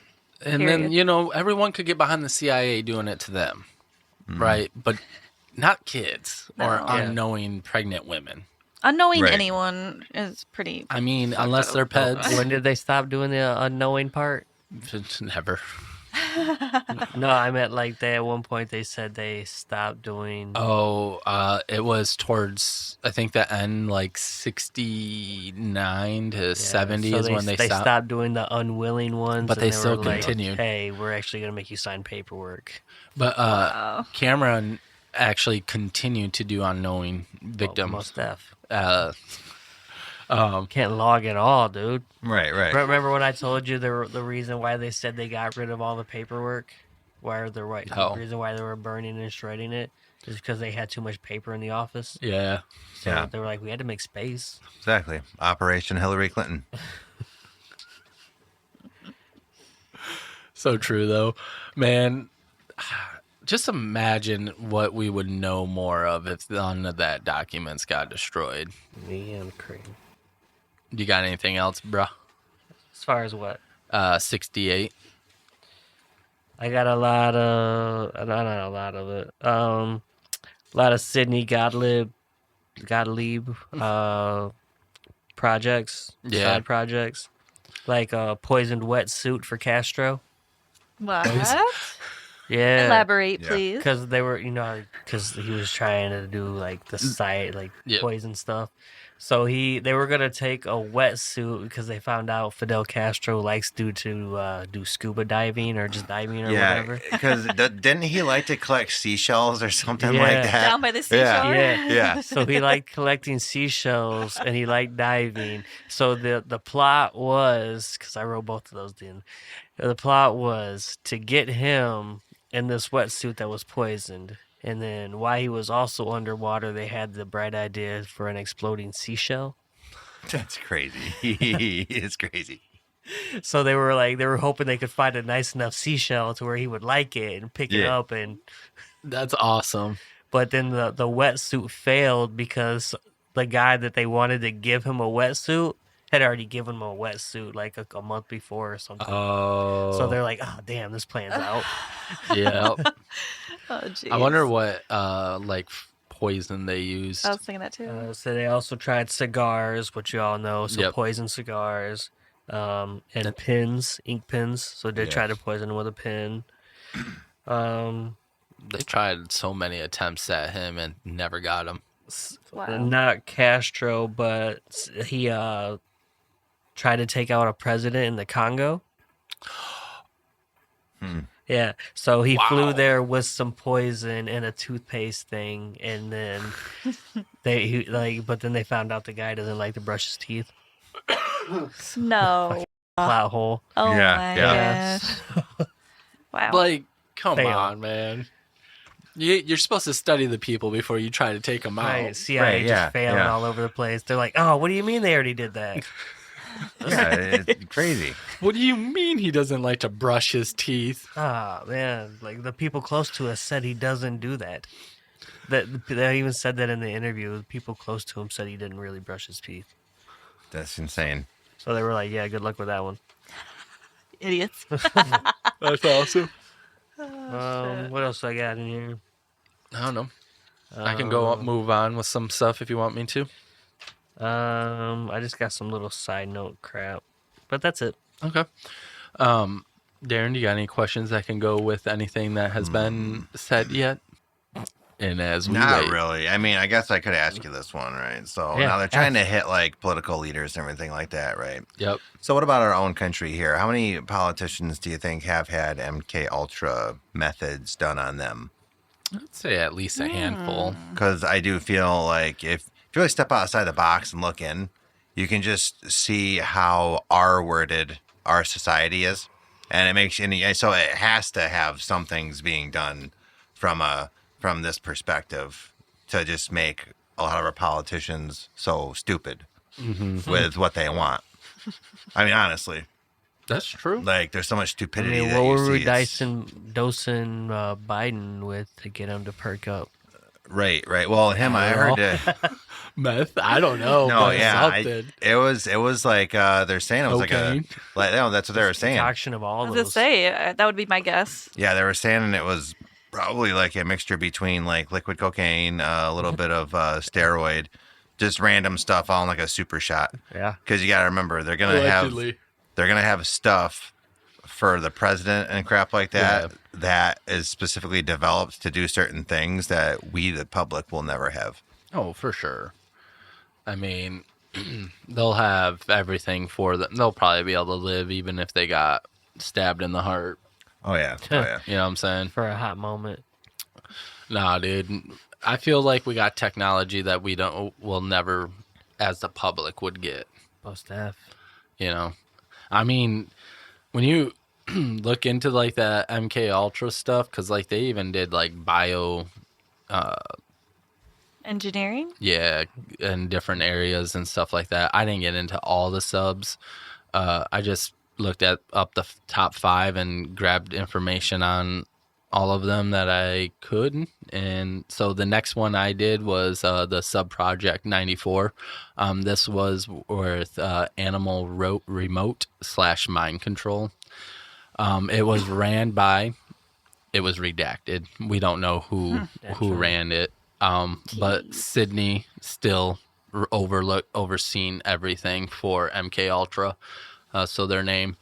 and Period. then, you know, everyone could get behind the CIA doing it to them, right? But not kids or No. unknowing pregnant women. Unknowing Right. anyone is pretty. I mean, Fucked unless up. they're pets. When did they stop doing the unknowing part? Never. No, I meant like they at one point they said they stopped doing. Oh, it was towards, I think the end, like 69 to 70 so is when they stopped. stopped doing the unwilling ones, But and they were still like, continued. Hey, we're actually gonna make you sign paperwork. But Wow. Cameron actually continued to do unknowing victims. Most def. Can't log it all, dude. Right. Remember when I told you the reason why they said they got rid of all the paperwork? The reason why they were burning and shredding it is because they had too much paper in the office. Yeah. So Yeah. they were like, we had to make space. Exactly. Operation Hillary Clinton. So true, though. Man, just imagine what we would know more of if none of that documents got destroyed. Me and Cream. You got anything else, bruh? As far as what? 68. I got a lot of, not a lot of it. A lot of Sidney Gottlieb projects, Yeah. side projects, like a poisoned wetsuit for Castro. What? Yeah, Elaborate, Yeah. please. because they were, because he was trying to do like the site, like Yeah. poison stuff. So they were gonna take a wetsuit because they found out Fidel Castro likes to do scuba diving or just diving or Yeah, whatever. because didn't he like to collect seashells or something Yeah. like that? Down by the seashore. Yeah. Yeah. So he liked collecting seashells and he liked diving. So the plot was, because I wrote both of those in, the plot was to get him in this wetsuit that was poisoned. And then while he was also underwater, they had the bright idea for an exploding seashell. That's crazy. It's crazy. So they were hoping they could find a nice enough seashell to where he would like it and pick it Yeah. up. That's awesome. But then the wetsuit failed because the guy that they wanted to give him a wetsuit had already given him a wetsuit like a month before or something. Oh. So they're like, oh, damn, this plan's out. yeah. Oh, jeez. I wonder what, like, poison they used. I was thinking that too. So they also tried cigars, which you all know. So Yep. poison cigars and pins, ink pins. So they Yeah. tried to poison him with a pin. They tried so many attempts at him and never got him. Wow. Not Castro, but he tried to take out a president in the Congo. Yeah, so he flew there with some poison and a toothpaste thing, and then but then they found out the guy doesn't like to brush his teeth. No. Plot hole. Oh Yeah, my yeah. gosh. Wow. Like, come Fail. on, man. You're supposed to study the people before you try to take them out. Right, CIA Right, yeah, just failing yeah. all over the place. They're like, oh, what do you mean they already did that? Yeah, it's crazy. What do you mean he doesn't like to brush his teeth? Ah, man, like the people close to us said he doesn't do that. They even said that in the interview. The people close to him said he didn't really brush his teeth. That's insane. So they were like, yeah, good luck with that one. Idiots. That's awesome. What else I got in here? I don't know. I can go move on with some stuff if you want me to. I just got some little side note crap, but that's it. Okay. Darren, do you got any questions that can go with anything that has been said yet? And as we Not wait. really. I mean, I guess I could ask you this one, right? So Yeah, now they're trying to hit like political leaders and everything like that, right? Yep. So what about our own country here? How many politicians do you think have had MKUltra methods done on them? I'd say at least a handful. Because I do feel like if you really step outside the box and look in, you can just see how R-worded our society is, and it makes so it has to have some things being done from this perspective to just make a lot of our politicians so stupid with what they want. I mean, honestly, That's true. Like, there's so much I stupidity mean, that what you were we see. It's- dosing Biden with to get him to perk up? Right. Well, him, I heard Meth. I don't know. No, but yeah, something. it was like they're saying it was Cocaine. like no, that's what they were saying. Concoction of I all was gonna those. say that would be my guess. Yeah, they were saying it was probably like a mixture between like liquid cocaine, a little bit of steroid, just random stuff all in like a super shot. Yeah. Because you got to remember they're gonna have stuff for the president and crap like that that is specifically developed to do certain things that we the public will never have. Oh, for sure. I mean, they'll have everything for them. They'll probably be able to live even if they got stabbed in the heart. Oh yeah. You know what I'm saying? For a hot moment. Nah, dude. I feel like we got technology that we'll never, as the public, would get. Most F. You know, I mean, when you look into like the MKUltra stuff, because like they even did like Engineering? yeah, in different areas and stuff like that. I didn't get into all the subs. I just looked up the top 5 and grabbed information on all of them that I could. And so the next one I did was the Sub Project 94. This was with Animal Remote / Mind Control. It was ran by, it was redacted. We don't know who ran it. But Sydney still overseen everything for MKUltra. So their name.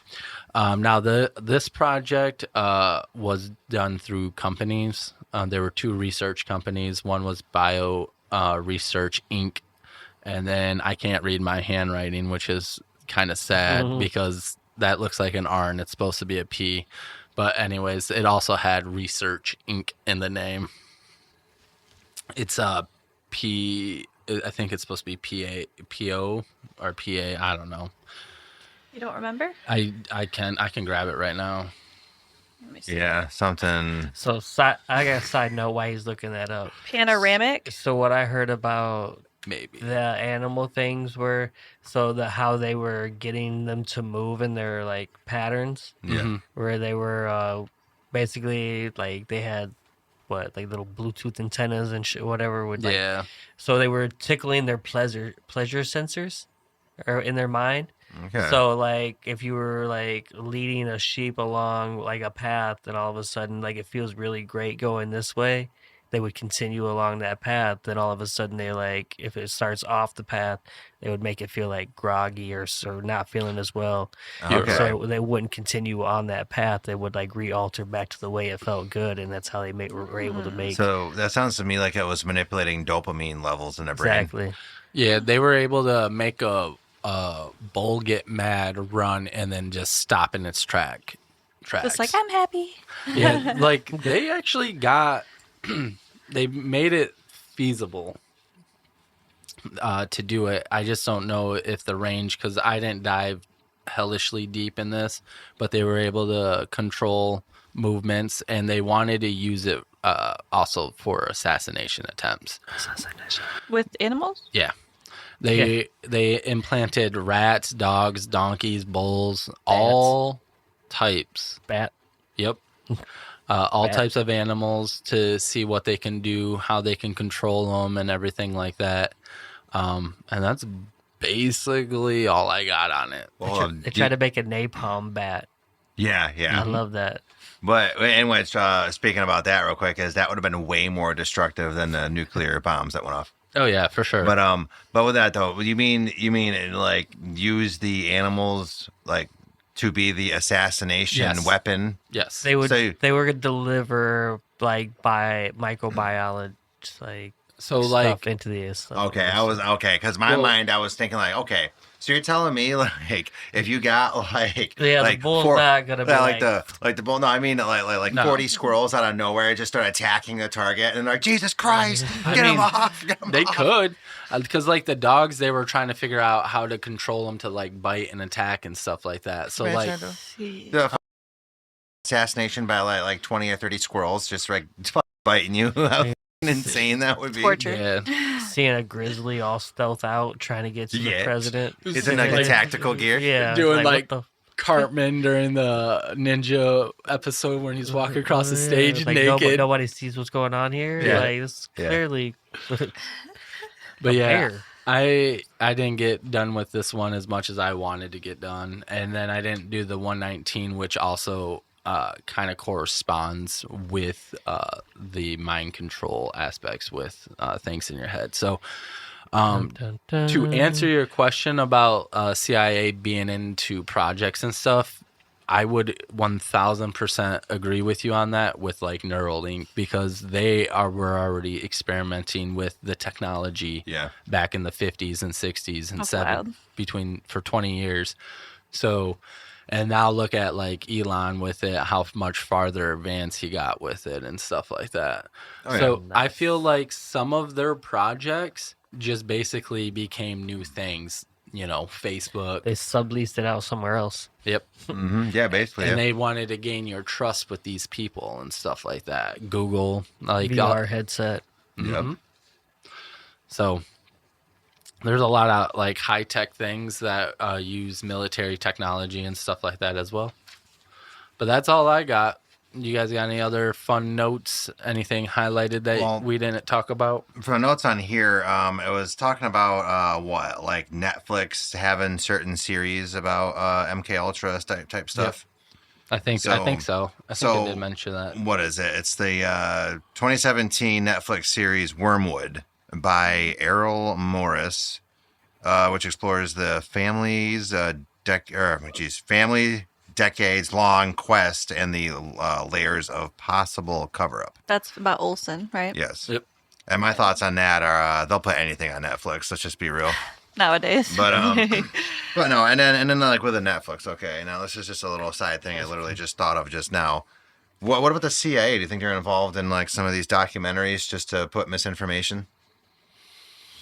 Now this project was done through companies. There were 2 research companies. One was Bio Research Inc. And then I can't read my handwriting, which is kind of sad because that looks like an R and it's supposed to be a P. But anyways, it also had Research Inc. in the name. It's P. I think it's supposed to be PO or PA. I don't know. You don't remember? I can grab it right now. Let me see. Yeah, something. So I got a side note why he's looking that up. Panoramic. So what I heard about Maybe. the animal things were how they were getting them to move in their like patterns. Yeah. Where they were basically like they had like little Bluetooth antennas and shit, whatever would like, Yeah. so they were tickling their pleasure sensors or in their mind. Okay. So like if you were like leading a sheep along like a path and all of a sudden like it feels really great going this way, they would continue along that path. Then all of a sudden they like if it starts off the path, they would make it feel like groggy or not feeling as well. Okay. So they wouldn't continue on that path. They would like re-alter back to the way it felt good, and that's how they were able to make. So that sounds to me like it was manipulating dopamine levels in the brain. Exactly. Yeah, they were able to make a bull get mad, run, and then just stop in its tracks. Just like, I'm happy. Yeah, like they actually got, they made it feasible to do it. I just don't know if the range, because I didn't dive hellishly deep in this, but they were able to control movements, and they wanted to use it also for assassination attempts. With animals? Yeah. They implanted rats, dogs, donkeys, bulls, all types. Bat. Yep. All Bat. types of animals to see what they can do, how they can control them, and everything like that. And that's basically all I got on it. Well, They tried to make a napalm bat. yeah. I love that. But anyways, speaking about that real quick, is that would have been way more destructive than the nuclear bombs that went off. Oh yeah, for sure. But with that though, you mean like use the animals like to be the assassination Yes. weapon? yes. They would. So- They were gonna deliver like by microbiology like So stuff like into the. Okay, because my mind I was thinking like, okay, so you're telling me like if you got like Yeah, like the bull's not gonna be like like the bull. No, I mean like No. 40 squirrels out of nowhere just start attacking the target and like Jesus Christ, get him off. Get him they off. could, because like the dogs, they were trying to figure out how to control them to like bite and attack and stuff like that. So like, The assassination by like 20 or 30 squirrels just like biting you. How insane that would be. Torture. yeah, seeing a grizzly all stealth out trying to get to the Yeah. president. It's in like a tactical gear. Yeah, Doing what like the- Cartman during the ninja episode when he's walking across the stage It's like naked. nobody sees what's going on here. Yeah. Like it's clearly. But yeah, bear. I didn't get done with this one as much as I wanted to get done, and then I didn't do the 119, which also kind of corresponds with the mind control aspects with things in your head. So to answer your question about CIA being into projects and stuff, I would 1000% agree with you on that with like Neuralink, because were already experimenting with the technology back in the 50s and 60s and 70s for 20 years. So, and now look at like Elon with it, how much farther advanced he got with it and stuff like that. I feel like some of their projects just basically became new things. You know, Facebook. They subleased it out somewhere else. Yep. Mm-hmm. Yeah, basically. And they wanted to gain your trust with these people and stuff like that. Google, like VR headset. Mm-hmm. Yep. So there's a lot of like high tech things that use military technology and stuff like that as well. But that's all I got. You guys got any other fun notes? Anything highlighted that we didn't talk about? For the notes on here, it was talking about like Netflix having certain series about MKUltra type stuff. Yep. I think so. I think I did mention that. What is it? It's the 2017 Netflix series Wormwood by Errol Morris, which explores the family decades-long quest and the layers of possible cover-up. That's about Olsen, right? Yes. Yep. And my thoughts on that are they'll put anything on Netflix. Let's just be real. Nowadays. But no, and then like with the Netflix, okay. Now this is just a little side thing I literally just thought of just now. What about the CIA? Do you think they're involved in like some of these documentaries just to put misinformation?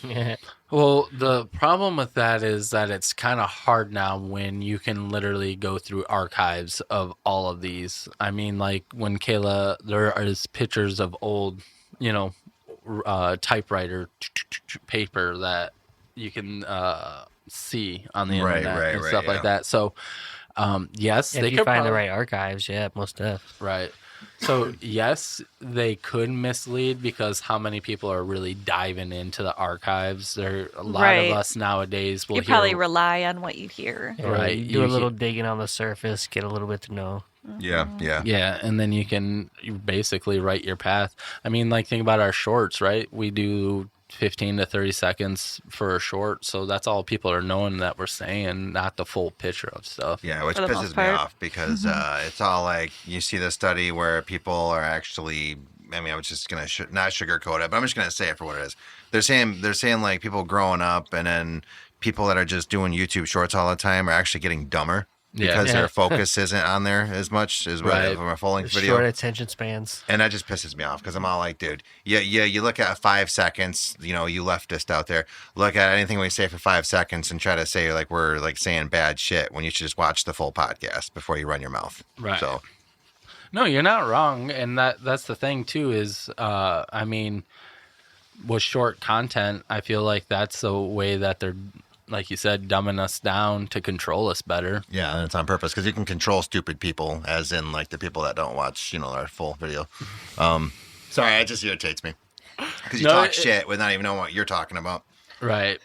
Yeah. Well, the problem with that is that it's kind of hard now when you can literally go through archives of all of these. I mean, like when Kayla, there is pictures of old, typewriter paper that you can see on the internet and stuff like that. So, yes, they could find the right archives. Yeah, most def. Right. So, yes, they could mislead because how many people are really diving into the archives? There a lot of us nowadays will probably rely on what you hear. Yeah, right. You do a little digging on the surface, get a little bit to know. Yeah. Yeah, and then you basically write your path. I mean, like, think about our shorts, right? We do 15 to 30 seconds for a short, so that's all people are knowing that we're saying, not the full picture of stuff. Yeah, which pisses me off because it's all like you see the study where people are actually, I mean, I'm just gonna not sugarcoat it, but I'm just gonna say it for what it is. They're saying like people growing up and then people that are just doing YouTube shorts all the time are actually getting dumber. Because their focus isn't on there as much as from a full-length video. Short attention spans. And that just pisses me off because I'm all like, dude, you look at 5 seconds, you leftist out there, look at anything we say for 5 seconds and try to say like we're like saying bad shit when you should just watch the full podcast before you run your mouth. Right. So, no, you're not wrong. And that's the thing too is, I mean, with short content, I feel like that's the way that they're, like you said, dumbing us down to control us better. Yeah, and it's on purpose because you can control stupid people, as in like the people that don't watch, our full video. Sorry, it just irritates me because you talk shit with not even knowing what you're talking about. Right.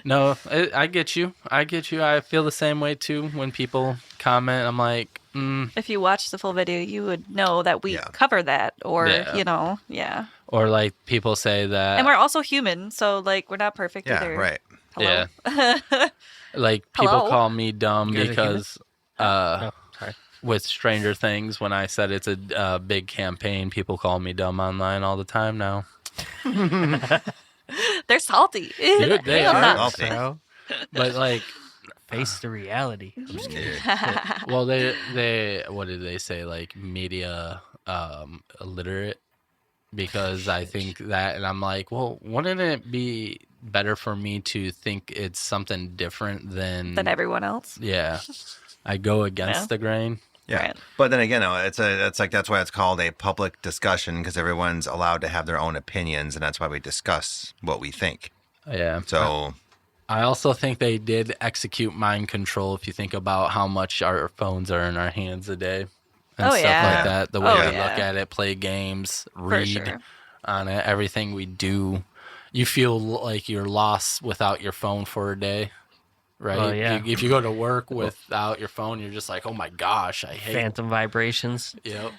No, I get you. I feel the same way too. When people comment, I'm like, if you watch the full video, you would know that we cover that, or Or like people say that, and we're also human, so like we're not perfect either. Yeah, right. Hello? Yeah. Like people call me dumb because sorry. With Stranger Things, when I said it's a big campaign, people call me dumb online all the time now. They're salty. Dude, they are salty. But like, face the reality. I'm just kidding. Well, they what did they say? Like media illiterate, because I think that, and I'm like, well, wouldn't it be better for me to think it's something different than everyone else? Yeah, I go against the grain. Yeah, right. But then again, that's why it's called a public discussion, because everyone's allowed to have their own opinions, and that's why we discuss what we think. Yeah. So, I also think they did execute mind control if you think about how much our phones are in our hands a day and Oh, stuff yeah. like that. The way Oh, we yeah. look at it, play games, For read sure. on it, everything we do. You feel like you're lost without your phone for a day, right? Oh, yeah. If you go to work without your phone, you're just like, oh my gosh, I hate Phantom vibrations. Yep.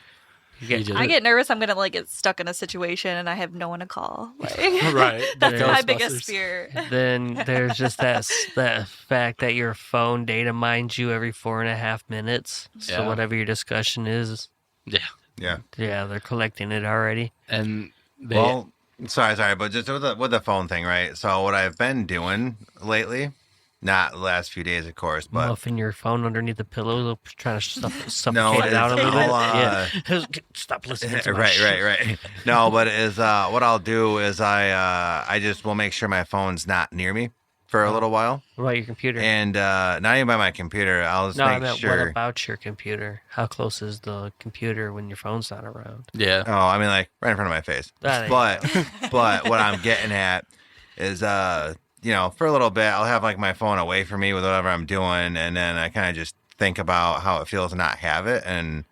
You get- You just- I get nervous. I'm gonna like get stuck in a situation and I have no one to call. Like, Right. That's The my Ghostbusters. biggest fear. Then there's just that fact that your phone data mines you every 4.5 minutes. So Yeah. whatever your discussion is, Yeah. Yeah. they're collecting it already. And they, Well, sorry, but just with the phone thing, right? So what I've been doing lately, not the last few days, of course, but Muffing your phone underneath the pillow, trying to suffocate No, it out a it's little bit. all, Yeah. Stop listening to my right, shit. right. No, but is what I'll do is I just will make sure my phone's not near me for a little while, What about your computer? and not even by my computer. I'll just No, I make meant what sure. about your computer? How close is the computer when your phone's not around? yeah. Oh, I mean, like right in front of my face. There you But what I'm getting at is for a little bit I'll have like my phone away from me with whatever I'm doing, and then I kind of just think about how it feels to not have it. And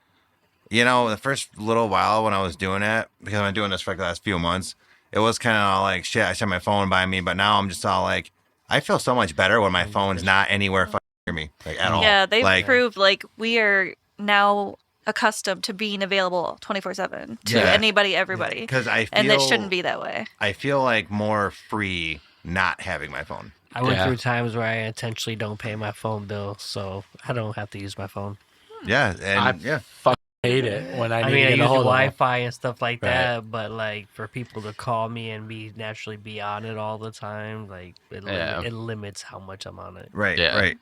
the first little while when I was doing it, because I've been doing this for like the last few months, it was kind of like shit, I should have my phone by me. But now I'm just all like, I feel so much better when my phone's not anywhere fucking near me, like at all. Yeah, they've like, proved like we are now accustomed to being available 24/7 to Yeah. anybody, everybody, because I feel, and it shouldn't be that way. I feel like more free not having my phone. I went Yeah. through times where I intentionally don't pay my phone bill, so I don't have to use my phone. Yeah, I and yeah. fucking hate it when I I need mean, I to get use a hold of them. Wi-Fi and stuff like Right. that, but like for people to call me and naturally be on it all the time, like Yeah. it limits how much I'm on it. Right, Yeah. right.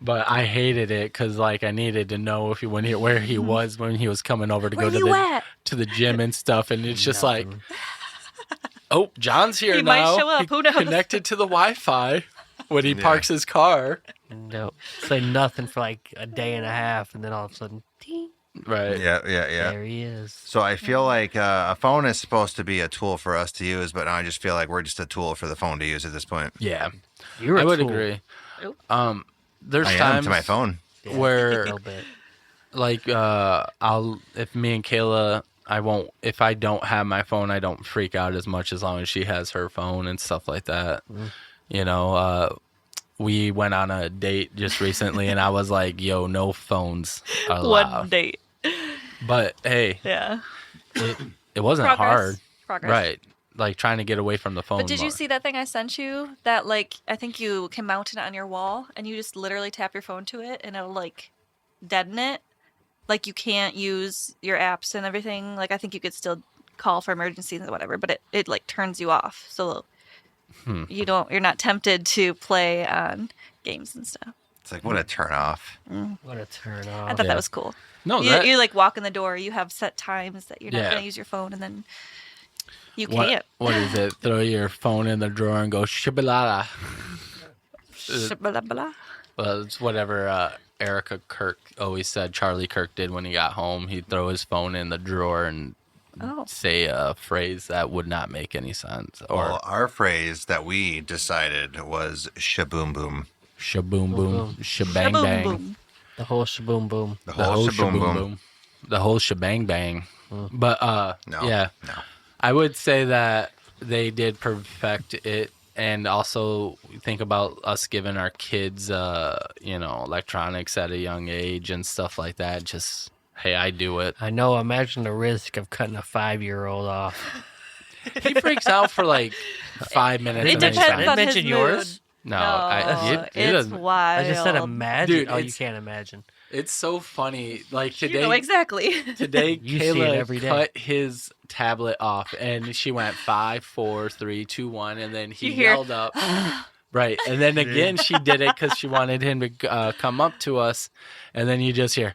But I hated it because like I needed to know if where he was when he was coming over to Where go to you at? the gym and stuff, and it's just like, Nothing. oh, John's here He now. might show up. He Who knows? Connected to the Wi-Fi when he Yeah. parks his car. No, say nothing for like a day and a half, and then all of a sudden, ding, Right. Yeah. there he is. So I feel like a phone is supposed to be a tool for us to use, but now I just feel like we're just a tool for the phone to use at this point. Yeah. You're a I would tool. agree. Oop. There's I am times to my phone. Yeah, where a little bit. like if me and Kayla, if I don't have my phone, I don't freak out as much as long as she has her phone and stuff like that. We went on a date just recently and I was like, yo, no phones allowed. One date. But hey, Yeah. it wasn't hard. Progress. Right. Like trying to get away from the phone. But did you more. see that thing I sent you? That like I think you can mount it on your wall and you just literally tap your phone to it and it'll like deaden it. Like you can't use your apps and everything. Like I think you could still call for emergencies and whatever, but it like turns you off. So you're not tempted to play on games and stuff. It's like, what a turn off. What a turn I off. thought Yeah. that was cool. No, You like walk in the door, you have set times that you're not Yeah. gonna use your phone and then you what, can't. what is it? Throw your phone in the drawer and go shibalala. Blah, blah. Well, it's whatever Erica Kirk always said Charlie Kirk did when he got home. He'd throw his phone in the drawer and Oh. say a phrase that would not make any sense. Or Well, our phrase that we decided was shaboom boom. shaboom boom, boom. shabang Shaboom bang. boom. The whole shaboom boom. The The whole whole shaboom shaboom boom. boom. The whole shebang bang. But No. yeah. No. I would say that they did perfect it, and also think about us giving our kids, electronics at a young age and stuff like that. Just, hey, I do it. I know. Imagine the risk of cutting a 5-year-old off. He freaks out for like 5 minutes. It and then he's depends fine. on his mention mood. yours? No, it's it doesn't. wild. I just said imagine. Dude, oh, you it's- can't imagine. It's so funny. Like You today, know exactly. today You see it Kayla every day. cut his tablet off, and she went 5, 4, 3, 2, 1, and then he You hear- yelled up. Right, and then again she did it because she wanted him to come up to us, and then you just hear,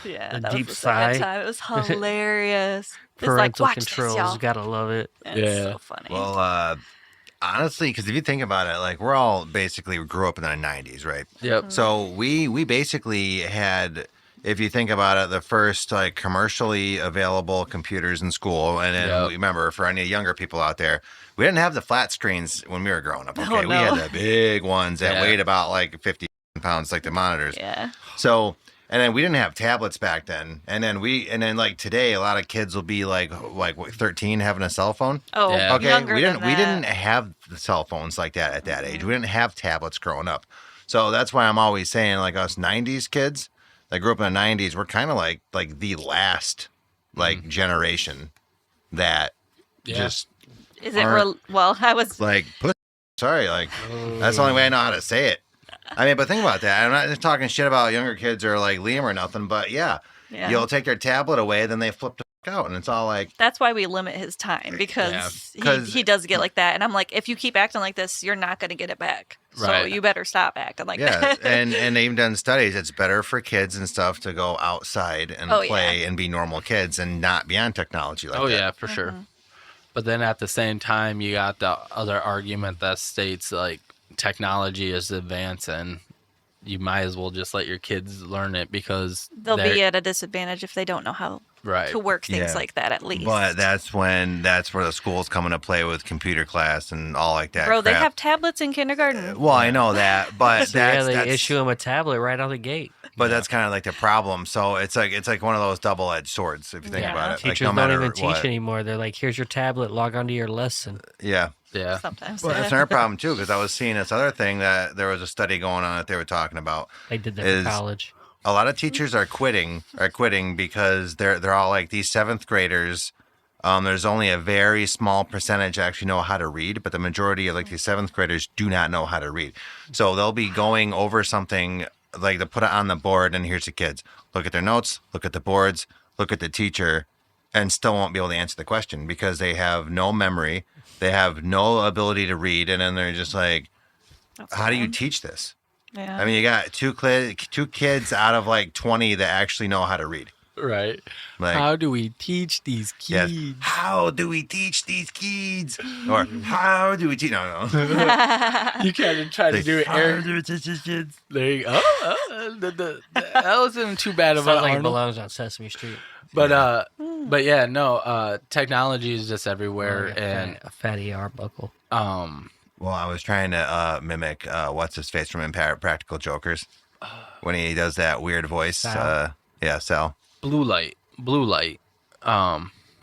Yeah, A that deep was the second sigh. time. It was hilarious. It's like, Parental watch controls. this, y'all. Gotta love it. It's Yeah. so funny. Well, honestly, because if you think about it, like we're all basically grew up in the 90s, right? "Yep, So we basically had, if you think about it, the first like commercially available computers in school, and then remember for any younger people out there, we didn't have the flat screens when we were growing up. Okay, we had the big ones that weighed about like 50 pounds, like the monitors. Yeah. So, and then we didn't have tablets back then, and then like today, a lot of kids will be like 13 having a cell phone. Oh, okay. Younger We than didn't that. have the cell phones like that at that age. We didn't have tablets growing up. So that's why I'm always saying, like us 90s kids that grew up in the 90s, we're kind of like the last like generation that just Is it well? I was like sorry, like that's the only way I know how to say it. I mean, but think about that. I'm not just talking shit about younger kids or like Liam or nothing, but you'll take their tablet away, then they flip the fuck out, and it's all like. That's why we limit his time because he does get like that, and I'm like, if you keep acting like this, you're not going to get it back. So you better stop acting like that. and they've done studies. It's better for kids and stuff to go outside and play and be normal kids and not be on technology like that. Oh yeah, for sure. But then at the same time, you got the other argument that states like technology is advancing. You might as well just let your kids learn it because they'll be at a disadvantage if they don't know how to work things like that at least. But that's where the schools come into play with computer class and all like that. Bro, they have tablets in kindergarten. Well, I know that, but they issue them a tablet right out the gate. But that's kind of like the problem. So it's like one of those double-edged swords if you think about it. Teachers like, no don't even what. teach anymore. They're like, "Here's your tablet. Log onto your lesson." Yeah. Yeah. Sometimes. Well, that's another problem too, because I was seeing this other thing that there was a study going on that they were talking about. They did that in college. A lot of teachers are quitting because they're all like these 7th graders. There's only a very small percentage actually know how to read, but the majority of like these 7th graders do not know how to read. So they'll be going over something like to put it on the board, and here's the kids. Look at their notes, look at the boards, look at the teacher, and still won't be able to answer the question because they have no memory. They have no ability to read, and then they're just like, how do you teach this? Yeah. I mean, you got two kids out of like 20 that actually know how to read. Right. Like, how do we teach these kids? Yes. How do we teach these kids? Or how do we teach? No. You can't try to do it. How do we teach these kids? There you go. That wasn't too bad of Sounds an like it Arnold. belongs on Sesame Street. But yeah, no. Technology is just everywhere, and a fatty Arbuckle. Well, I was trying to mimic what's his face from Impractical Jokers when he does that weird voice. Sal. Sal. Blue light.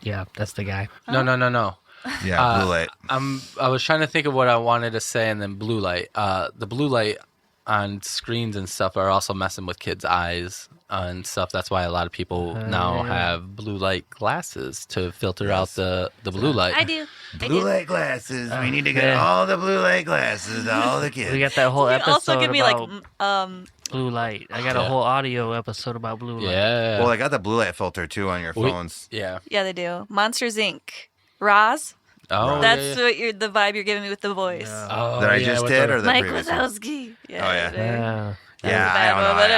Yeah, that's the guy. No. Yeah, blue light. I was trying to think of what I wanted to say, and then blue light. The blue light on screens and stuff are also messing with kids' eyes and stuff. That's why a lot of people now have blue light glasses to filter out the blue light. I do. Blue light glasses. We need to get all the blue light glasses to all the kids. We got that whole You episode also give me about like blue light. I got a whole audio episode about blue light. Yeah. Well, I got the blue light filter too on your phones. Yeah. yeah, they do. Monsters Inc. Roz. Oh, That's what the vibe you're giving me with the voice. Oh, That I just did, or the Mike previous one? Wazowski. Yeah. Oh, yeah. Yeah. Yeah, bad I don't one, know. but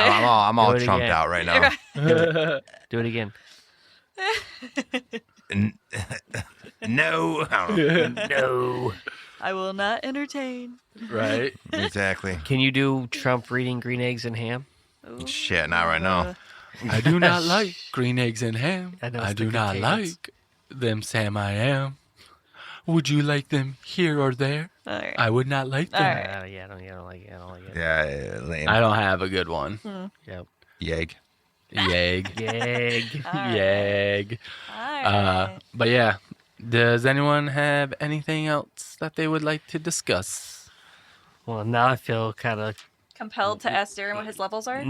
I'm all Do it trumped again. out right now. Do it again. No. I don't know. No. I will not entertain. Right. Exactly. Can you do Trump reading Green Eggs and Ham? Ooh. Shit, not right now. I do not like green eggs and ham. I know I it's do the not containers. like them, Sam. I am. Would you like them here or there? All right. I would not like them. All right. Yeah, I don't like it. I don't like it. Yeah, lame. I don't have a good one. Yep. Yeg. Yeg. Yeg. Yeg. All right. But yeah, does anyone have anything else that they would like to discuss? Well, now I feel kind of Compelled to ask Darren what his levels are?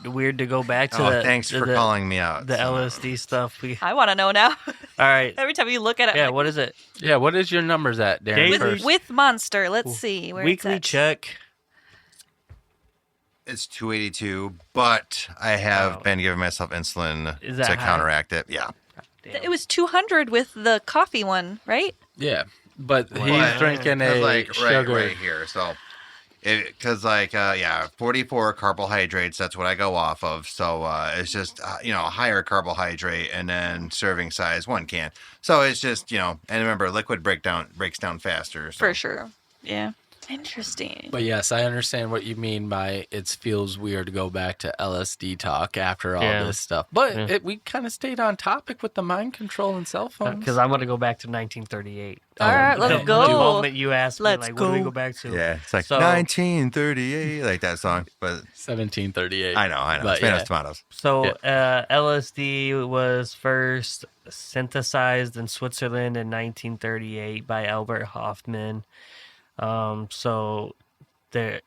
weird to go back to Oh, thanks for calling me out. the LSD stuff. I want to know now. All right. Every time you look at it, Yeah, I'm like, what is it? Yeah, what is your numbers at, Darren? Daily- First? with Monster. Let's see. Where Weekly it's at. check. It's 282, but I have been giving myself insulin Is to that high? counteract it. Yeah. It was 200 with the coffee one, right? Yeah, but he's But- drinking 'cause, a like sugar. right here. So, because 44 carbohydrates. That's what I go off of. So it's just higher carbohydrate and then serving size 1 can. So it's just and remember liquid breaks down faster. So. For sure. Yeah. Interesting. But yes, I understand what you mean by it feels weird to go back to LSD talk after all Yeah. this stuff. But Yeah. we kind of stayed on topic with the mind control and cell phones. Because I'm going to go back to 1938. All right, let's The go. moment you asked me, Let's like, what do we go. go back to? Yeah, it's like So- 1938, like that song. But 1738. I know. But Tomatoes, yeah. tomatoes. So LSD was first synthesized in Switzerland in 1938 by Albert Hoffman. So there,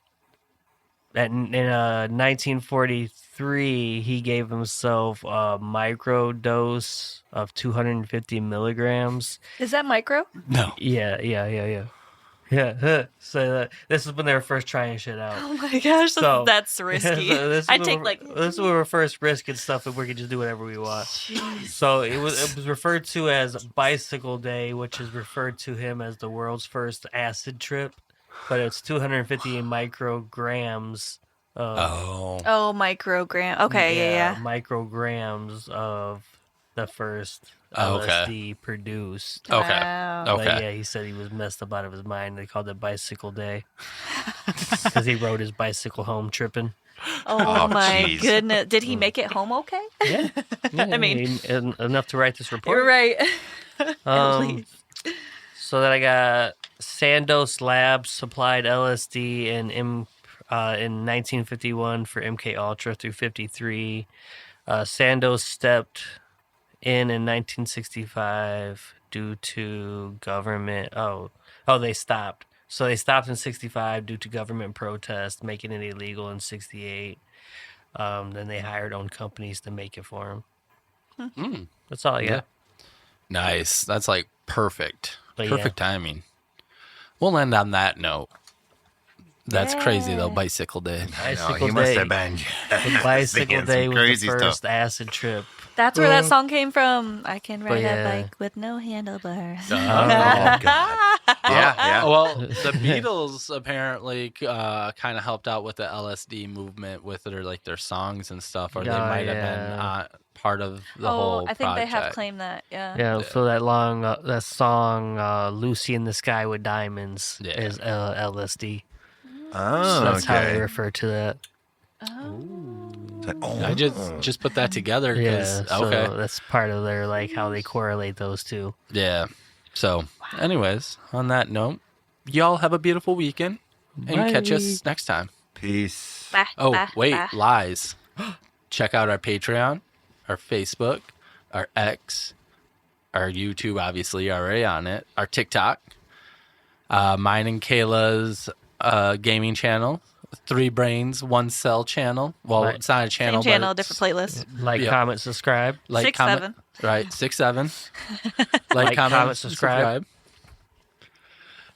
in 1943, he gave himself a micro dose of 250 milligrams. Is that micro? No. Yeah. So this is when they were first trying shit out. Oh my gosh, So- that's risky. So this is I'd when take we're- like. this is when we're first risking stuff and we can just do whatever we want. So it was referred to as Bicycle Day, which is referred to him as the world's first acid trip, but it's 250 micrograms of Oh. Microgram. Okay, yeah. micrograms of the first Oh, okay. LSD produced. Okay. Wow. Okay. But yeah, he said he was messed up out of his mind. They called it Bicycle Day because he rode his bicycle home tripping. Oh my jeez. goodness. Did he make it home okay? Yeah, I mean- enough to write this report. You're right. At Um, least. So then I got Sandoz Labs supplied LSD in 1951 for MKUltra through 53. Sandoz stepped in 1965 due to government. They stopped. So they stopped in 65 due to government protest, making it illegal in 68. Then they hired own companies to make it for them. Mm. That's all I got. Nice. That's like perfect. But Perfect timing. We'll end on that note. That's crazy though. Yeah. Bicycle Day. I know, Bicycle he must Day. have been. The Bicycle Seeing Day some was the crazy first stuff. acid trip. That's where that song came from. I can ride yeah. a bike with no handlebars. Oh, God. Yeah. Well, the Beatles apparently kind of helped out with the LSD movement with their songs and stuff, or they might have been part of the whole I think they have project. claimed that. Yeah. Yeah, so that song "Lucy in the Sky with Diamonds" is LSD. Oh, So that's how they okay. refer to that. I just put that together Yeah, because so okay, that's part of their how they correlate those two. yeah. So, anyways, on that note, y'all have a beautiful weekend and catch us next time. Peace. Bah, Oh, bah, wait, bah. lies. Check out our Patreon, our Facebook, our X, our YouTube, obviously, already on it, our TikTok, mine and Kayla's gaming channel, 3 Brains, 1 Cell channel. Well, Right. it's not a channel, Same channel, but different playlist. Like, Yeah. comment, subscribe. like, 6, comment, 7. right, 6, 7. Like, comment, subscribe.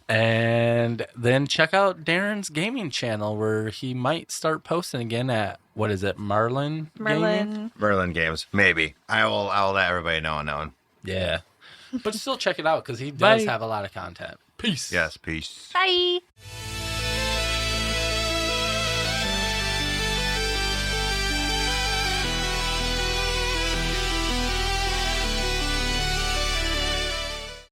And then check out Darren's gaming channel where he might start posting again at, what is it, Merlin? Gaming? Merlin. Merlin Games, maybe. I'll let everybody know on that one. Yeah. But still check it out because he does Bye. have a lot of content. Peace. Yes, peace. Bye.